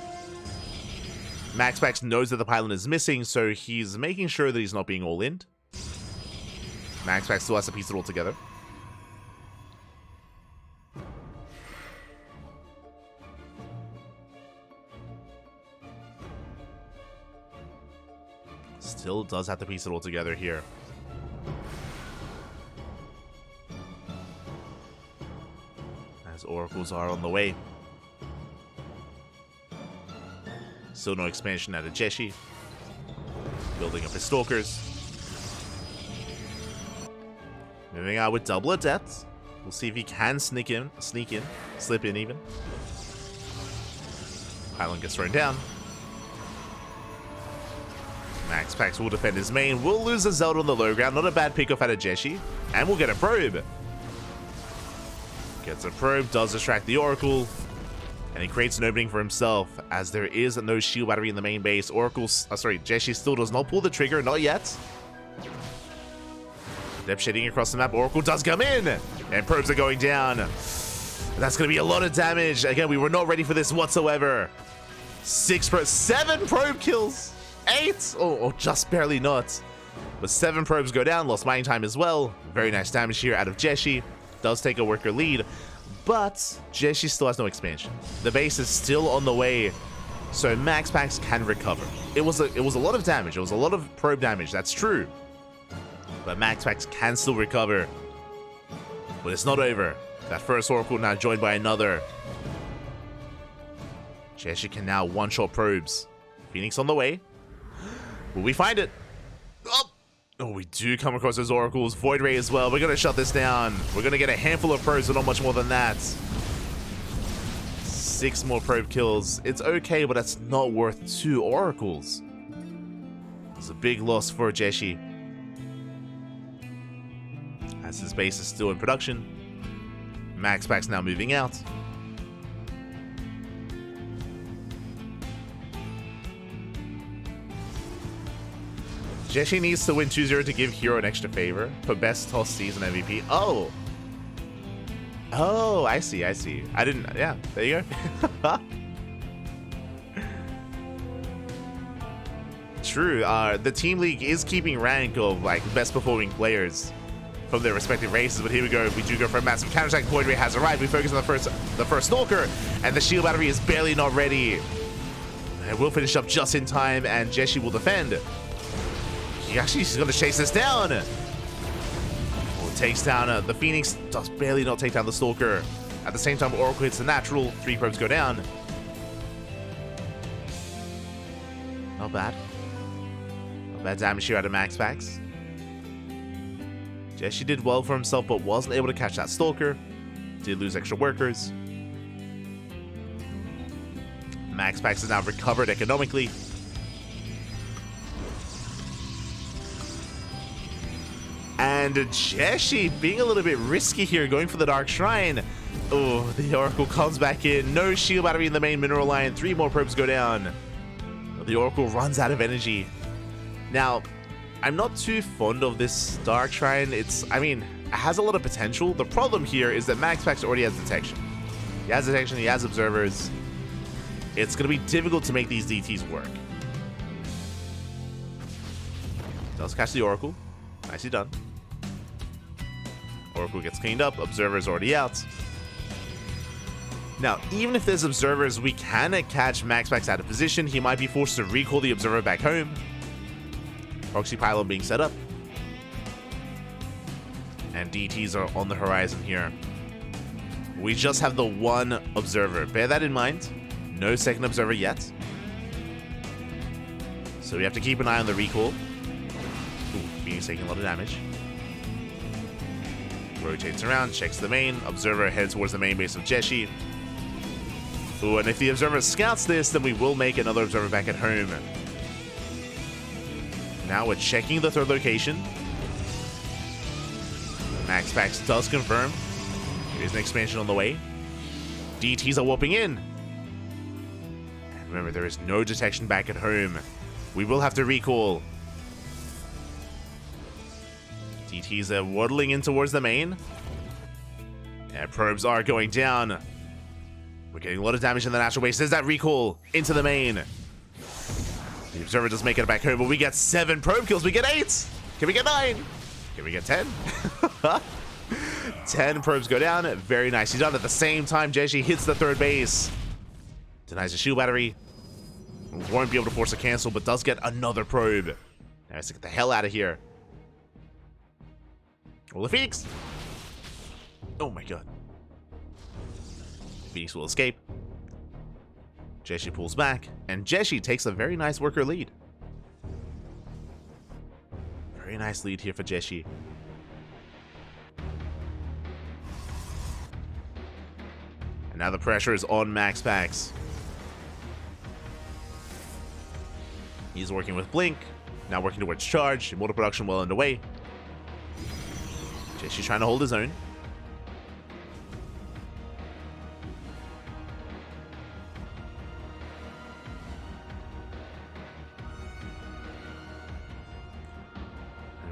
MaxPax knows that the pylon is missing, so he's making sure that he's not being all-in. MaxPax still has to piece it all together. Still does have to piece it all together here. As oracles are on the way. Still no expansion out of Jieshi. Building up his stalkers. Moving out with double adepts. We'll see if he can slip in even. Pylon gets thrown down. MaxPax will defend his main. We'll lose a Zelda on the low ground. Not a bad pick off out of Jieshi. And we'll get a probe. Gets a probe, does distract the Oracle. And he creates an opening for himself, as there is no shield battery in the main base. Jieshi still does not pull the trigger, not yet. Depth shading across the map. Oracle does come in. And probes are going down. That's going to be a lot of damage. Again, we were not ready for this whatsoever. 7 probe kills. 8? Oh, just barely not. But 7 probes go down. Lost mining time as well. Very nice damage here out of Jieshi. Does take a worker lead. But Jieshi still has no expansion. The base is still on the way. So MaxPax can recover. It was a lot of damage. It was a lot of probe damage. That's true. But MaxPax can still recover. But it's not over. That first Oracle now joined by another. Jieshi can now one-shot probes. Phoenix on the way. Will we find it? Oh, we do come across those oracles. Void Ray as well. We're going to shut this down. We're going to get a handful of probes, but not much more than that. 6 more probe kills. It's okay, but that's not worth 2 oracles. It's a big loss for Jieshi, as his base is still in production. MaxPax now moving out. Jieshi needs to win 2-0 to give Hero an extra favor for best toss season MVP. Oh, I see. I didn't. Yeah, there you go. True. The team league is keeping rank of like best performing players from their respective races, but here we go. We do go for a massive counterattack. Void Ray has arrived. We focus on the first Stalker, and the shield battery is barely not ready. And we'll finish up just in time, and Jieshi will defend. He's going to chase this down. Takes down the Phoenix. Does barely not take down the Stalker. At the same time, Oracle hits the natural. 3 probes go down. bad. Not bad damage here out of MaxPax. Jieshi did well for himself, but wasn't able to catch that Stalker. Did lose extra workers. MaxPax is now recovered economically. And Jieshi being a little bit risky here, going for the Dark Shrine. Oh, the Oracle comes back in. No shield battery in the main mineral line. 3 more probes go down. The Oracle runs out of energy. Now, I'm not too fond of this Dark Shrine. It has a lot of potential. The problem here is that MaxPax already has detection. He has detection, he has observers. It's going to be difficult to make these DTs work. Does catch the Oracle. Nicely done. Oracle gets cleaned up. Observer's already out. Now, even if there's observers, we can catch MaxPax out of position. He might be forced to recall the observer back home. Proxy pylon being set up. And DTs are on the horizon here. We just have the one observer. Bear that in mind. No second observer yet. So we have to keep an eye on the recall. Ooh, Phoenix taking a lot of damage. Rotates around, checks the main. Observer heads towards the main base of Jieshi. Ooh, and if the observer scouts this, then we will make another observer back at home. Now we're checking the third location. MaxPax does confirm. There is an expansion on the way. DTs are warping in. And remember, there is no detection back at home. We will have to recall. DTs are waddling in towards the main. And probes are going down. We're getting a lot of damage in the natural base. There's that recall into the main. The observer does make it back home, but we get 7 probe kills. We get 8. Can we get 9? Can we get 10? 10 probes go down. Very nicely done. At the same time, Jieshi hits the third base. Denies the shield battery. Won't be able to force a cancel, but does get another probe. Now let's get the hell out of here. Well, the Phoenix. Oh my god. Phoenix will escape. Jieshi pulls back, and Jieshi takes a very nice worker lead. Very nice lead here for Jieshi. And now the pressure is on MaxPax. He's working with Blink, now working towards charge. Immortal production well underway. Jieshi's trying to hold his own.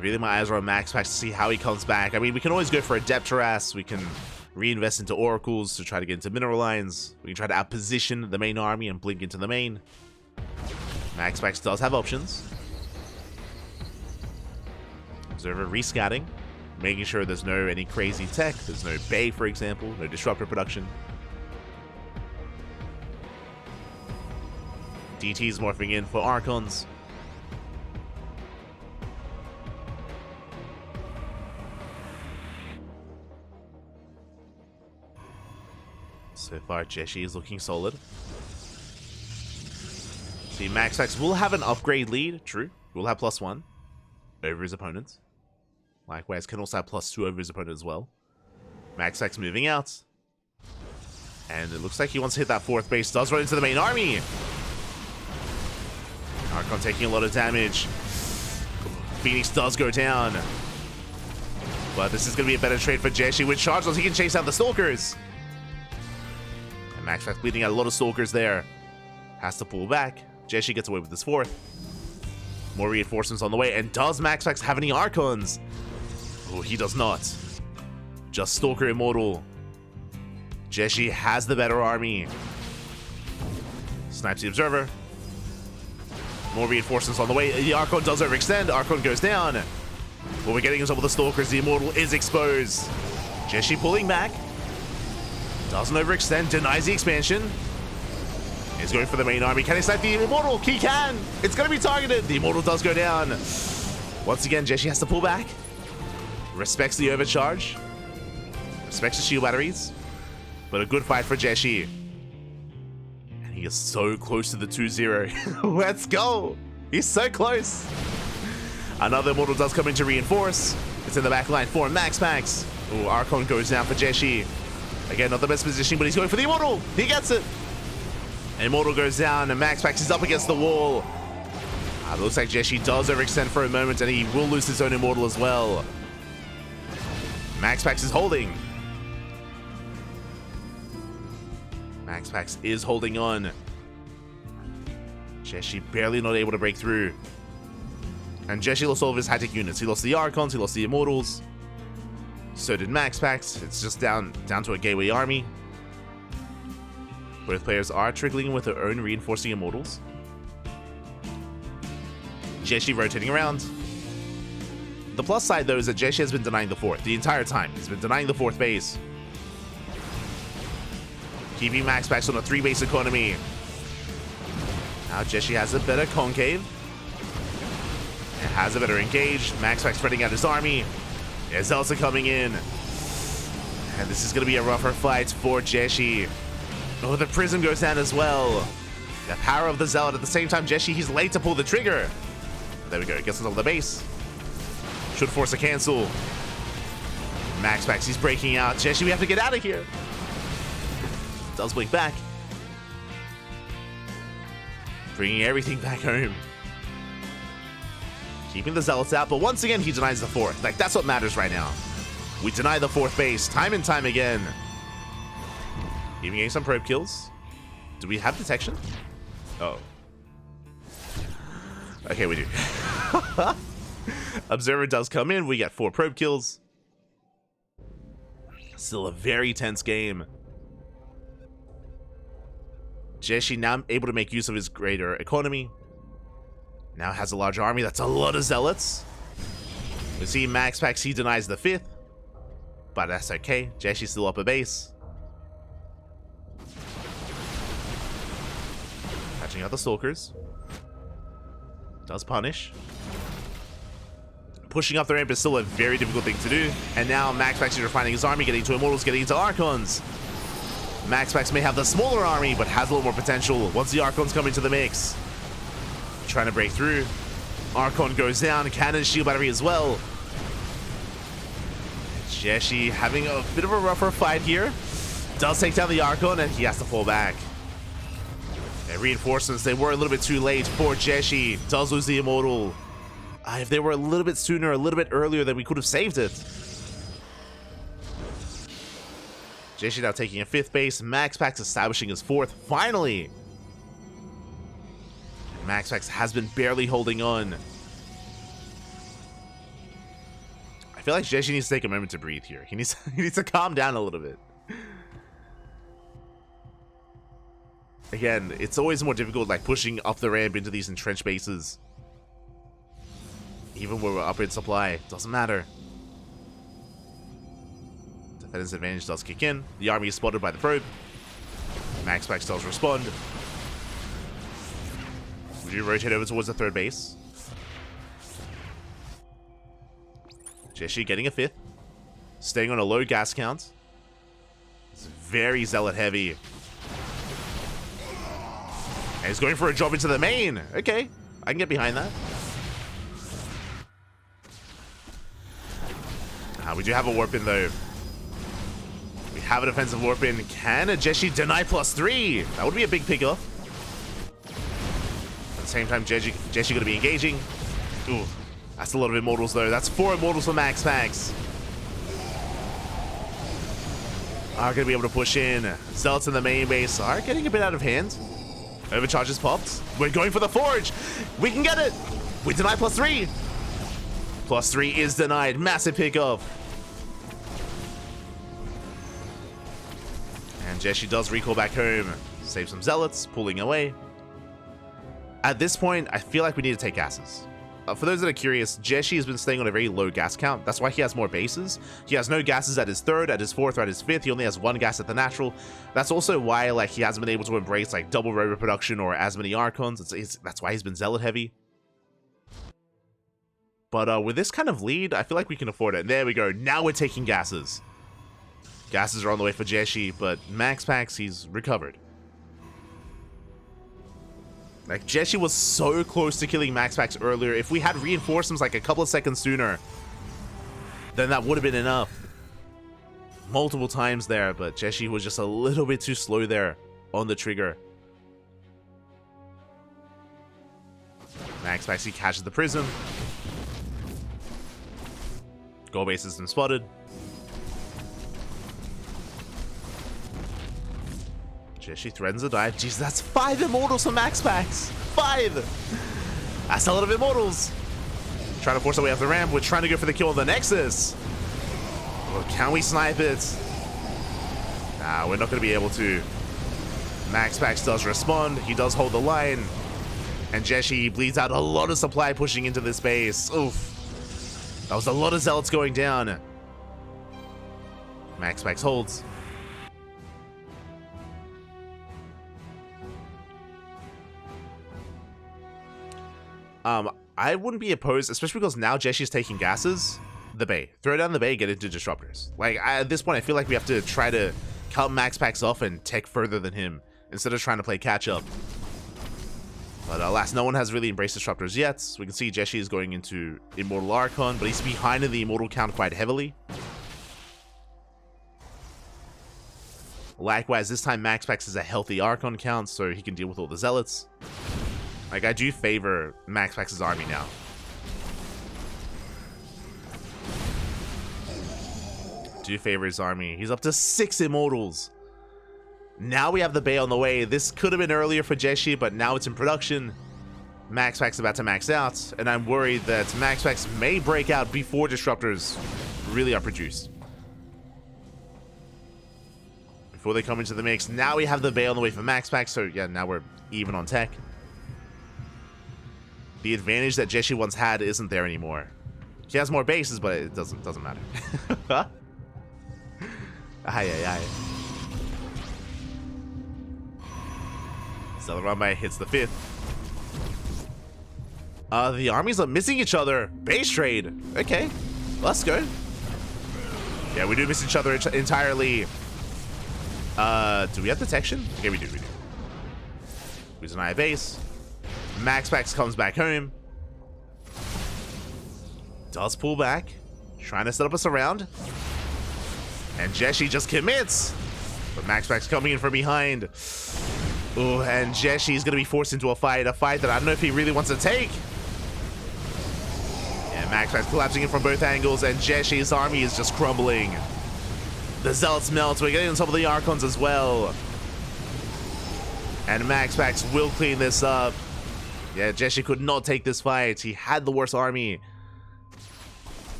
Really, my eyes are on MaxPax to see how he comes back. I mean, we can always go for a depth harass. We can reinvest into oracles to try to get into mineral lines. We can try to outposition the main army and blink into the main. MaxPax does have options. Observer rescatting, making sure there's no any crazy tech. There's no Bay, for example, no disruptor production. DT's morphing in for Archons. So far, Jieshi is looking solid. See, MaxPax will have an upgrade lead. True. Will have +1 over his opponents. Likewise, can also have +2 over his opponent as well. MaxPax moving out. And it looks like he wants to hit that 4th base. Does run into the main army. Archon taking a lot of damage. Phoenix does go down. But this is going to be a better trade for Jieshi. With charges, he can chase out the Stalkers. MaxPax bleeding out a lot of Stalkers there. Has to pull back. Jieshi gets away with his 4th. More reinforcements on the way. And does MaxPax have any Archons? Oh, he does not. Just Stalker Immortal. Jieshi has the better army. Snipes the Observer. More reinforcements on the way. The Archon does overextend. Archon goes down. But we're getting into some of the Stalkers. The Immortal is exposed. Jieshi pulling back. Doesn't overextend, denies the expansion. He's going for the main army. Can he snipe the Immortal? He can! It's going to be targeted. The Immortal does go down. Once again, Jieshi has to pull back. Respects the overcharge. Respects the shield batteries. But a good fight for Jieshi. And he is so close to the 2-0. Let's go! He's so close. Another immortal does come in to reinforce. It's in the back line for MaxPax. Ooh, Archon goes down for Jieshi. Again, not the best position, but he's going for the immortal. He gets it. Immortal goes down, and MaxPax is up against the wall. It looks like Jieshi does overextend for a moment, and he will lose his own immortal as well. MaxPax is holding. MaxPax is holding on. Jieshi barely not able to break through. And Jieshi lost all of his high-tech units. He lost the Archons, he lost the Immortals. So did MaxPax. It's just down to a gateway army. Both players are trickling with their own reinforcing Immortals. Jieshi rotating around. The plus side, though, is that Jieshi has been denying the fourth the entire time. He's been denying the fourth base. Keeping MaxPax on a 3-base economy. Now Jieshi has a better concave. It has a better engage. MaxPax spreading out his army. His Zealots are coming in. And this is going to be a rougher fight for Jieshi. Oh, the Prism goes down as well. The power of the Zealot. At the same time, Jieshi, he's late to pull the trigger. There we go. Gets on top of the base. Should force a cancel. MaxPax, he's breaking out. Jieshi, we have to get out of here. Does blink back. Bringing everything back home. Keeping the Zealots out, but once again, he denies the fourth. Like, that's what matters right now. We deny the fourth base time and time again. Even getting some probe kills. Do we have detection? Oh. Okay, we do. Observer does come in. We get 4 probe kills. Still a very tense game. Jieshi now able to make use of his greater economy. Now has a large army. That's a lot of Zealots. We see MaxPax, he denies the 5th. But that's okay. Jieshi's still up a base. Catching out the Stalkers. Does punish. Pushing up the ramp is still a very difficult thing to do. And now MaxPax is refining his army, getting into Immortals, getting into Archons. MaxPax may have the smaller army, but has a little more potential once the Archons come into the mix. Trying to break through. Archon goes down. Cannon, shield battery as well. Jieshi having a bit of a rougher fight here. Does take down the Archon, and he has to fall back. And reinforcements, they were a little bit too late for Jieshi. Does lose the Immortal. If they were a little bit sooner, a little bit earlier, then we could have saved it. Jieshi now taking a 5th base. MaxPax establishing his 4th. Finally! MaxPax has been barely holding on. I feel like Jieshi needs to take a moment to breathe here. He needs to calm down a little bit. Again, it's always more difficult, like pushing up the ramp into these entrenched bases. Even when we're up in supply, doesn't matter. Defense advantage does kick in. The army is spotted by the probe. MaxPax does respond. We do rotate over towards the 3rd base. Jieshi getting a 5th. Staying on a low gas count. It's very Zealot heavy. And he's going for a drop into the main. Okay, I can get behind that. We do have a warp in though. We have a defensive warp in. Can a Jieshi deny +3? That would be a big pickup. At the same time, Jieshi going to be engaging. Ooh, that's a lot of Immortals though. That's 4 Immortals for MaxPax. Are going to be able to push in. Zealots in the main base are getting a bit out of hand. Overcharges popped. We're going for the Forge. We can get it. We deny +3. +3 is denied. Massive pickup. And Jieshi does recall back home. Save some Zealots, pulling away. At this point, I feel like we need to take gases. For those that are curious, Jieshi has been staying on a very low gas count. That's why he has more bases. He has no gases at his 3rd, at his 4th, or at his 5th. He only has 1 gas at the natural. That's also why like he hasn't been able to embrace like double rover production or as many Archons. That's why he's been Zealot heavy. But with this kind of lead, I feel like we can afford it. And there we go. Now we're taking gases. Gases are on the way for Jieshi, but MaxPax, he's recovered. Like, Jieshi was so close to killing MaxPax earlier. If we had reinforcements like a couple of seconds sooner, then that would have been enough. Multiple times there, but Jieshi was just a little bit too slow there on the trigger. MaxPax, he catches the prism. Goal base has been spotted. Jieshi threatens a dive. Jeez, that's 5 immortals for MaxPax. 5! That's a lot of immortals. Trying to force our way off the ramp. We're trying to go for the kill on the Nexus. Well, can we snipe it? Nah, we're not going to be able to. MaxPax does respond. He does hold the line. And Jieshi bleeds out a lot of supply pushing into this base. Oof. That was a lot of zealots going down. MaxPax holds. I wouldn't be opposed, especially because now Jieshi's taking gases. The Bay. Throw down the Bay, get into disruptors. Like, at this point, I feel like we have to try to cut MaxPax off and tech further than him instead of trying to play catch up. But alas, no one has really embraced disruptors yet. So we can see Jieshi is going into Immortal Archon, but he's behind in the Immortal count quite heavily. Likewise, this time MaxPax is a healthy Archon count, so he can deal with all the Zealots. Like, I do favor MaxPax's army now. Do favor his army. He's up to 6 Immortals. Now we have the Bay on the way. This could have been earlier for Jieshi, but now it's in production. MaxPax is about to max out, and I'm worried that MaxPax may break out before disruptors really are produced. Before they come into the mix. Now we have the Bay on the way for MaxPax, so yeah, now we're even on tech. The advantage that Jieshi once had isn't there anymore. He has more bases, but it doesn't matter. Aye. Zelramai hits the 5th. The armies are missing each other. Base trade. Okay, let's go. Yeah, we do miss each other entirely. Do we have detection? Okay, we do. We deny a base. MaxPax comes back home. Does pull back. Trying to set up a surround. And Jieshi just commits. But MaxPax coming in from behind. Oh, and Jieshi is going to be forced into a fight that I don't know if he really wants to take. Yeah, MaxPax collapsing in from both angles, and Jieshi's army is just crumbling. The Zealots melt. We're getting on top of the Archons as well. And MaxPax will clean this up. Yeah, Jieshi could not take this fight. He had the worst army.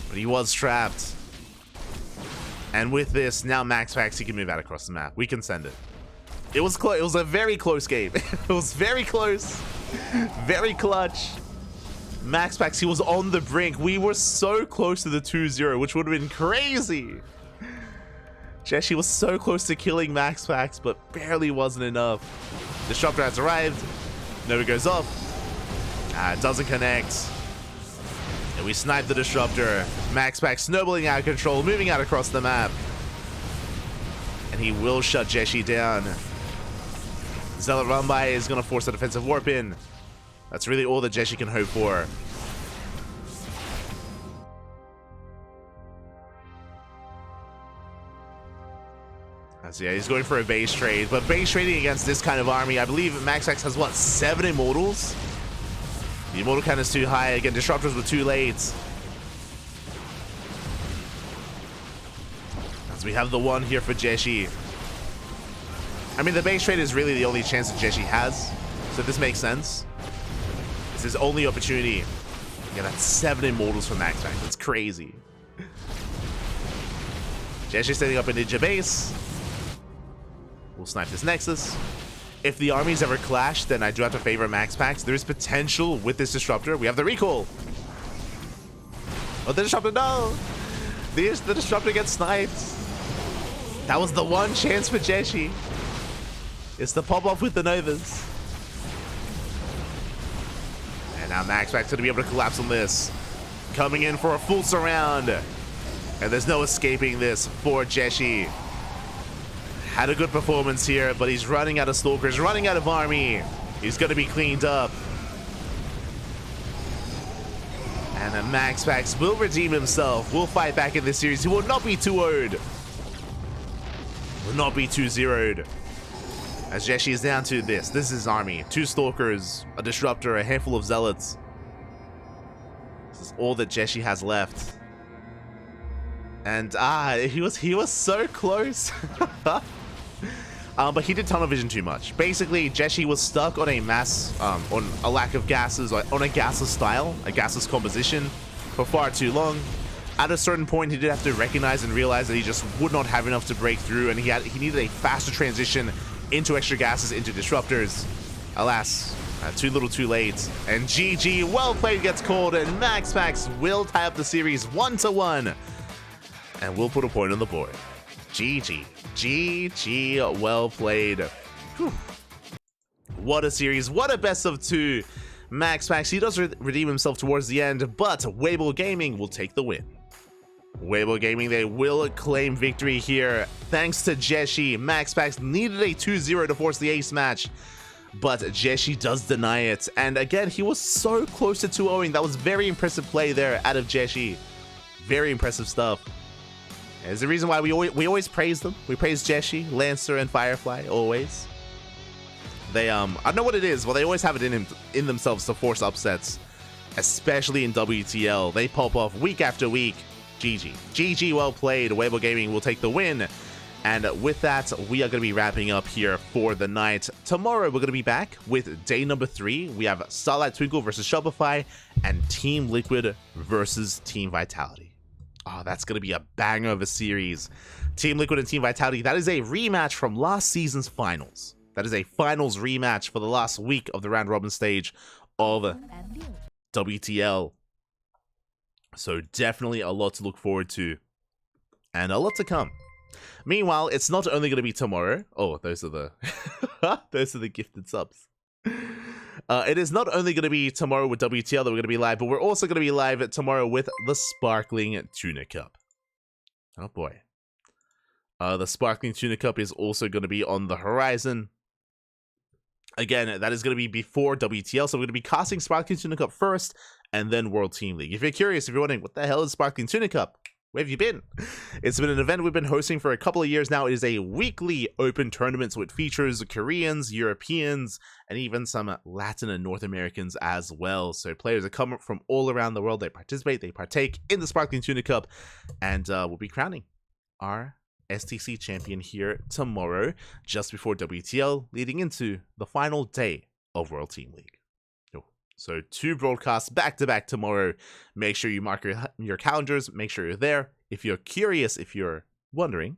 But he was trapped. And with this, now MaxPax, he can move out across the map. We can send it. It was close. It was a very close game. It was very close. Very clutch. MaxPax, he was on the brink. We were so close to the 2-0, which would have been crazy. Jieshi was so close to killing MaxPax, but barely wasn't enough. Disruptor has arrived. Nova goes off. It doesn't connect. And we snipe the Disruptor. MaxPax snowballing out of control, moving out across the map. And he will shut Jieshi down. Zealot Rambai is going to force a defensive warp in. That's really all that Jieshi can hope for. So yeah, he's going for a base trade, but base trading against this kind of army, I believe MaxPax has, what, 7 Immortals? The Immortal count is too high. Again, Disruptors were too late. As we have the 1 here for Jieshi. I mean, the base trade is really the only chance that Jieshi has, so this makes sense. It's his only opportunity. Yeah, that's 7 Immortals for MaxPax. That's crazy. Jieshi setting up a Ninja base. We'll snipe this Nexus. If the armies ever clash, then I do have to favor MaxPax. There is potential with this Disruptor. We have the recall. Oh, the Disruptor, no! The Disruptor gets sniped. That was the one chance for Jieshi. It's the pop-off with the Novas. And now MaxPax going to be able to collapse on this. Coming in for a full surround. And there's no escaping this for Jieshi. Had a good performance here, but he's running out of Stalkers, running out of army. He's going to be cleaned up. And then MaxPax will redeem himself. Will fight back in this series. He will not be 2-0'd. Will not be 2-0'd. As Jieshi is down to this. This is his army. 2 Stalkers, a Disruptor, a handful of Zealots. This is all that Jieshi has left. And he was so close. But he did tunnel vision too much. Basically, Jieshi was stuck on a on a lack of gases, or on a gasless style, a gasless composition for far too long. At a certain point, he did have to recognize and realize that he just would not have enough to break through, and he needed a faster transition into extra gases, into disruptors. Alas, too little too late. And GG, well played, gets called, and MaxPax will tie up the series 1-1. And we'll put a point on the board. GG. GG, well played. Whew. What a series, what a best of 2. MaxPax, he does redeem himself towards the end, but Weibo Gaming will take the win. Weibo Gaming, they will claim victory here. Thanks to Jieshi, MaxPax needed a 2-0 to force the ace match, but Jieshi does deny it. And again, he was so close to 2-0ing. That was very impressive play there out of Jieshi. Very impressive stuff. There's the reason why we always praise them. We praise Jieshi, Lancer, and Firefly, always. They, I don't know what it is, but they always have it in themselves to force upsets, especially in WTL. They pop off week after week. GG. GG, well played. Weibo Gaming will take the win. And with that, we are going to be wrapping up here for the night. Tomorrow, we're going to be back with day number 3. We have Starlight Twinkle versus Shopify and Team Liquid versus Team Vitality. Oh, that's going to be a banger of a series. Team Liquid and Team Vitality, that is a rematch from last season's finals. That is a finals rematch for the last week of the round robin stage of WTL. So definitely a lot to look forward to and a lot to come. Meanwhile, it's not only going to be tomorrow. Oh, those are the those are the gifted subs. It is not only going to be tomorrow with WTL that we're going to be live, but we're also going to be live tomorrow with the Sparkling Tuna Cup. Oh boy. The Sparkling Tuna Cup is also going to be on the horizon. Again, that is going to be before WTL, so we're going to be casting Sparkling Tuna Cup first, and then World Team League. If you're curious, if you're wondering, what the hell is Sparkling Tuna Cup? Where have you been? It's been an event we've been hosting for a couple of years now. It is a weekly open tournament, so it features Koreans, Europeans, and even some Latin and North Americans as well. So players that come from all around the world, they participate, they partake in the Sparkling Tuna Cup, and we'll be crowning our STC champion here tomorrow, just before WTL, leading into the final day of World Team League. So 2 broadcasts back-to-back tomorrow. Make sure you mark your calendars. Make sure you're there. If you're curious, if you're wondering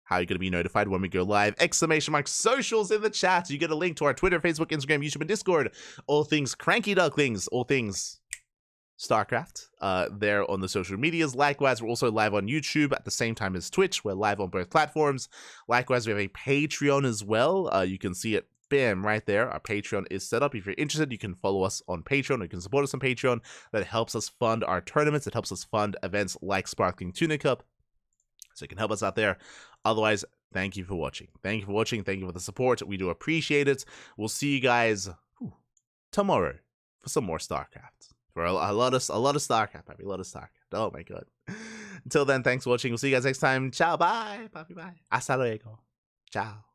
how you're going to be notified when we go live, !socials in the chat. You get a link to our Twitter, Facebook, Instagram, YouTube, and Discord. All things CranKy Ducklings. All things StarCraft there on the social medias. Likewise, we're also live on YouTube at the same time as Twitch. We're live on both platforms. Likewise, we have a Patreon as well. You can see it, bam, right there. Our Patreon is set up. If you're interested, you can follow us on Patreon. You can support us on Patreon. That helps us fund our tournaments. It helps us fund events like Sparkling Tuna Cup. So you can help us out there. Otherwise, thank you for watching. Thank you for watching. Thank you for the support. We do appreciate it. We'll see you guys tomorrow for some more StarCraft. For a lot of StarCraft, baby. A lot of StarCraft. Oh my god. Until then, thanks for watching. We'll see you guys next time. Ciao, bye. Bye, bye. Hasta luego. Ciao.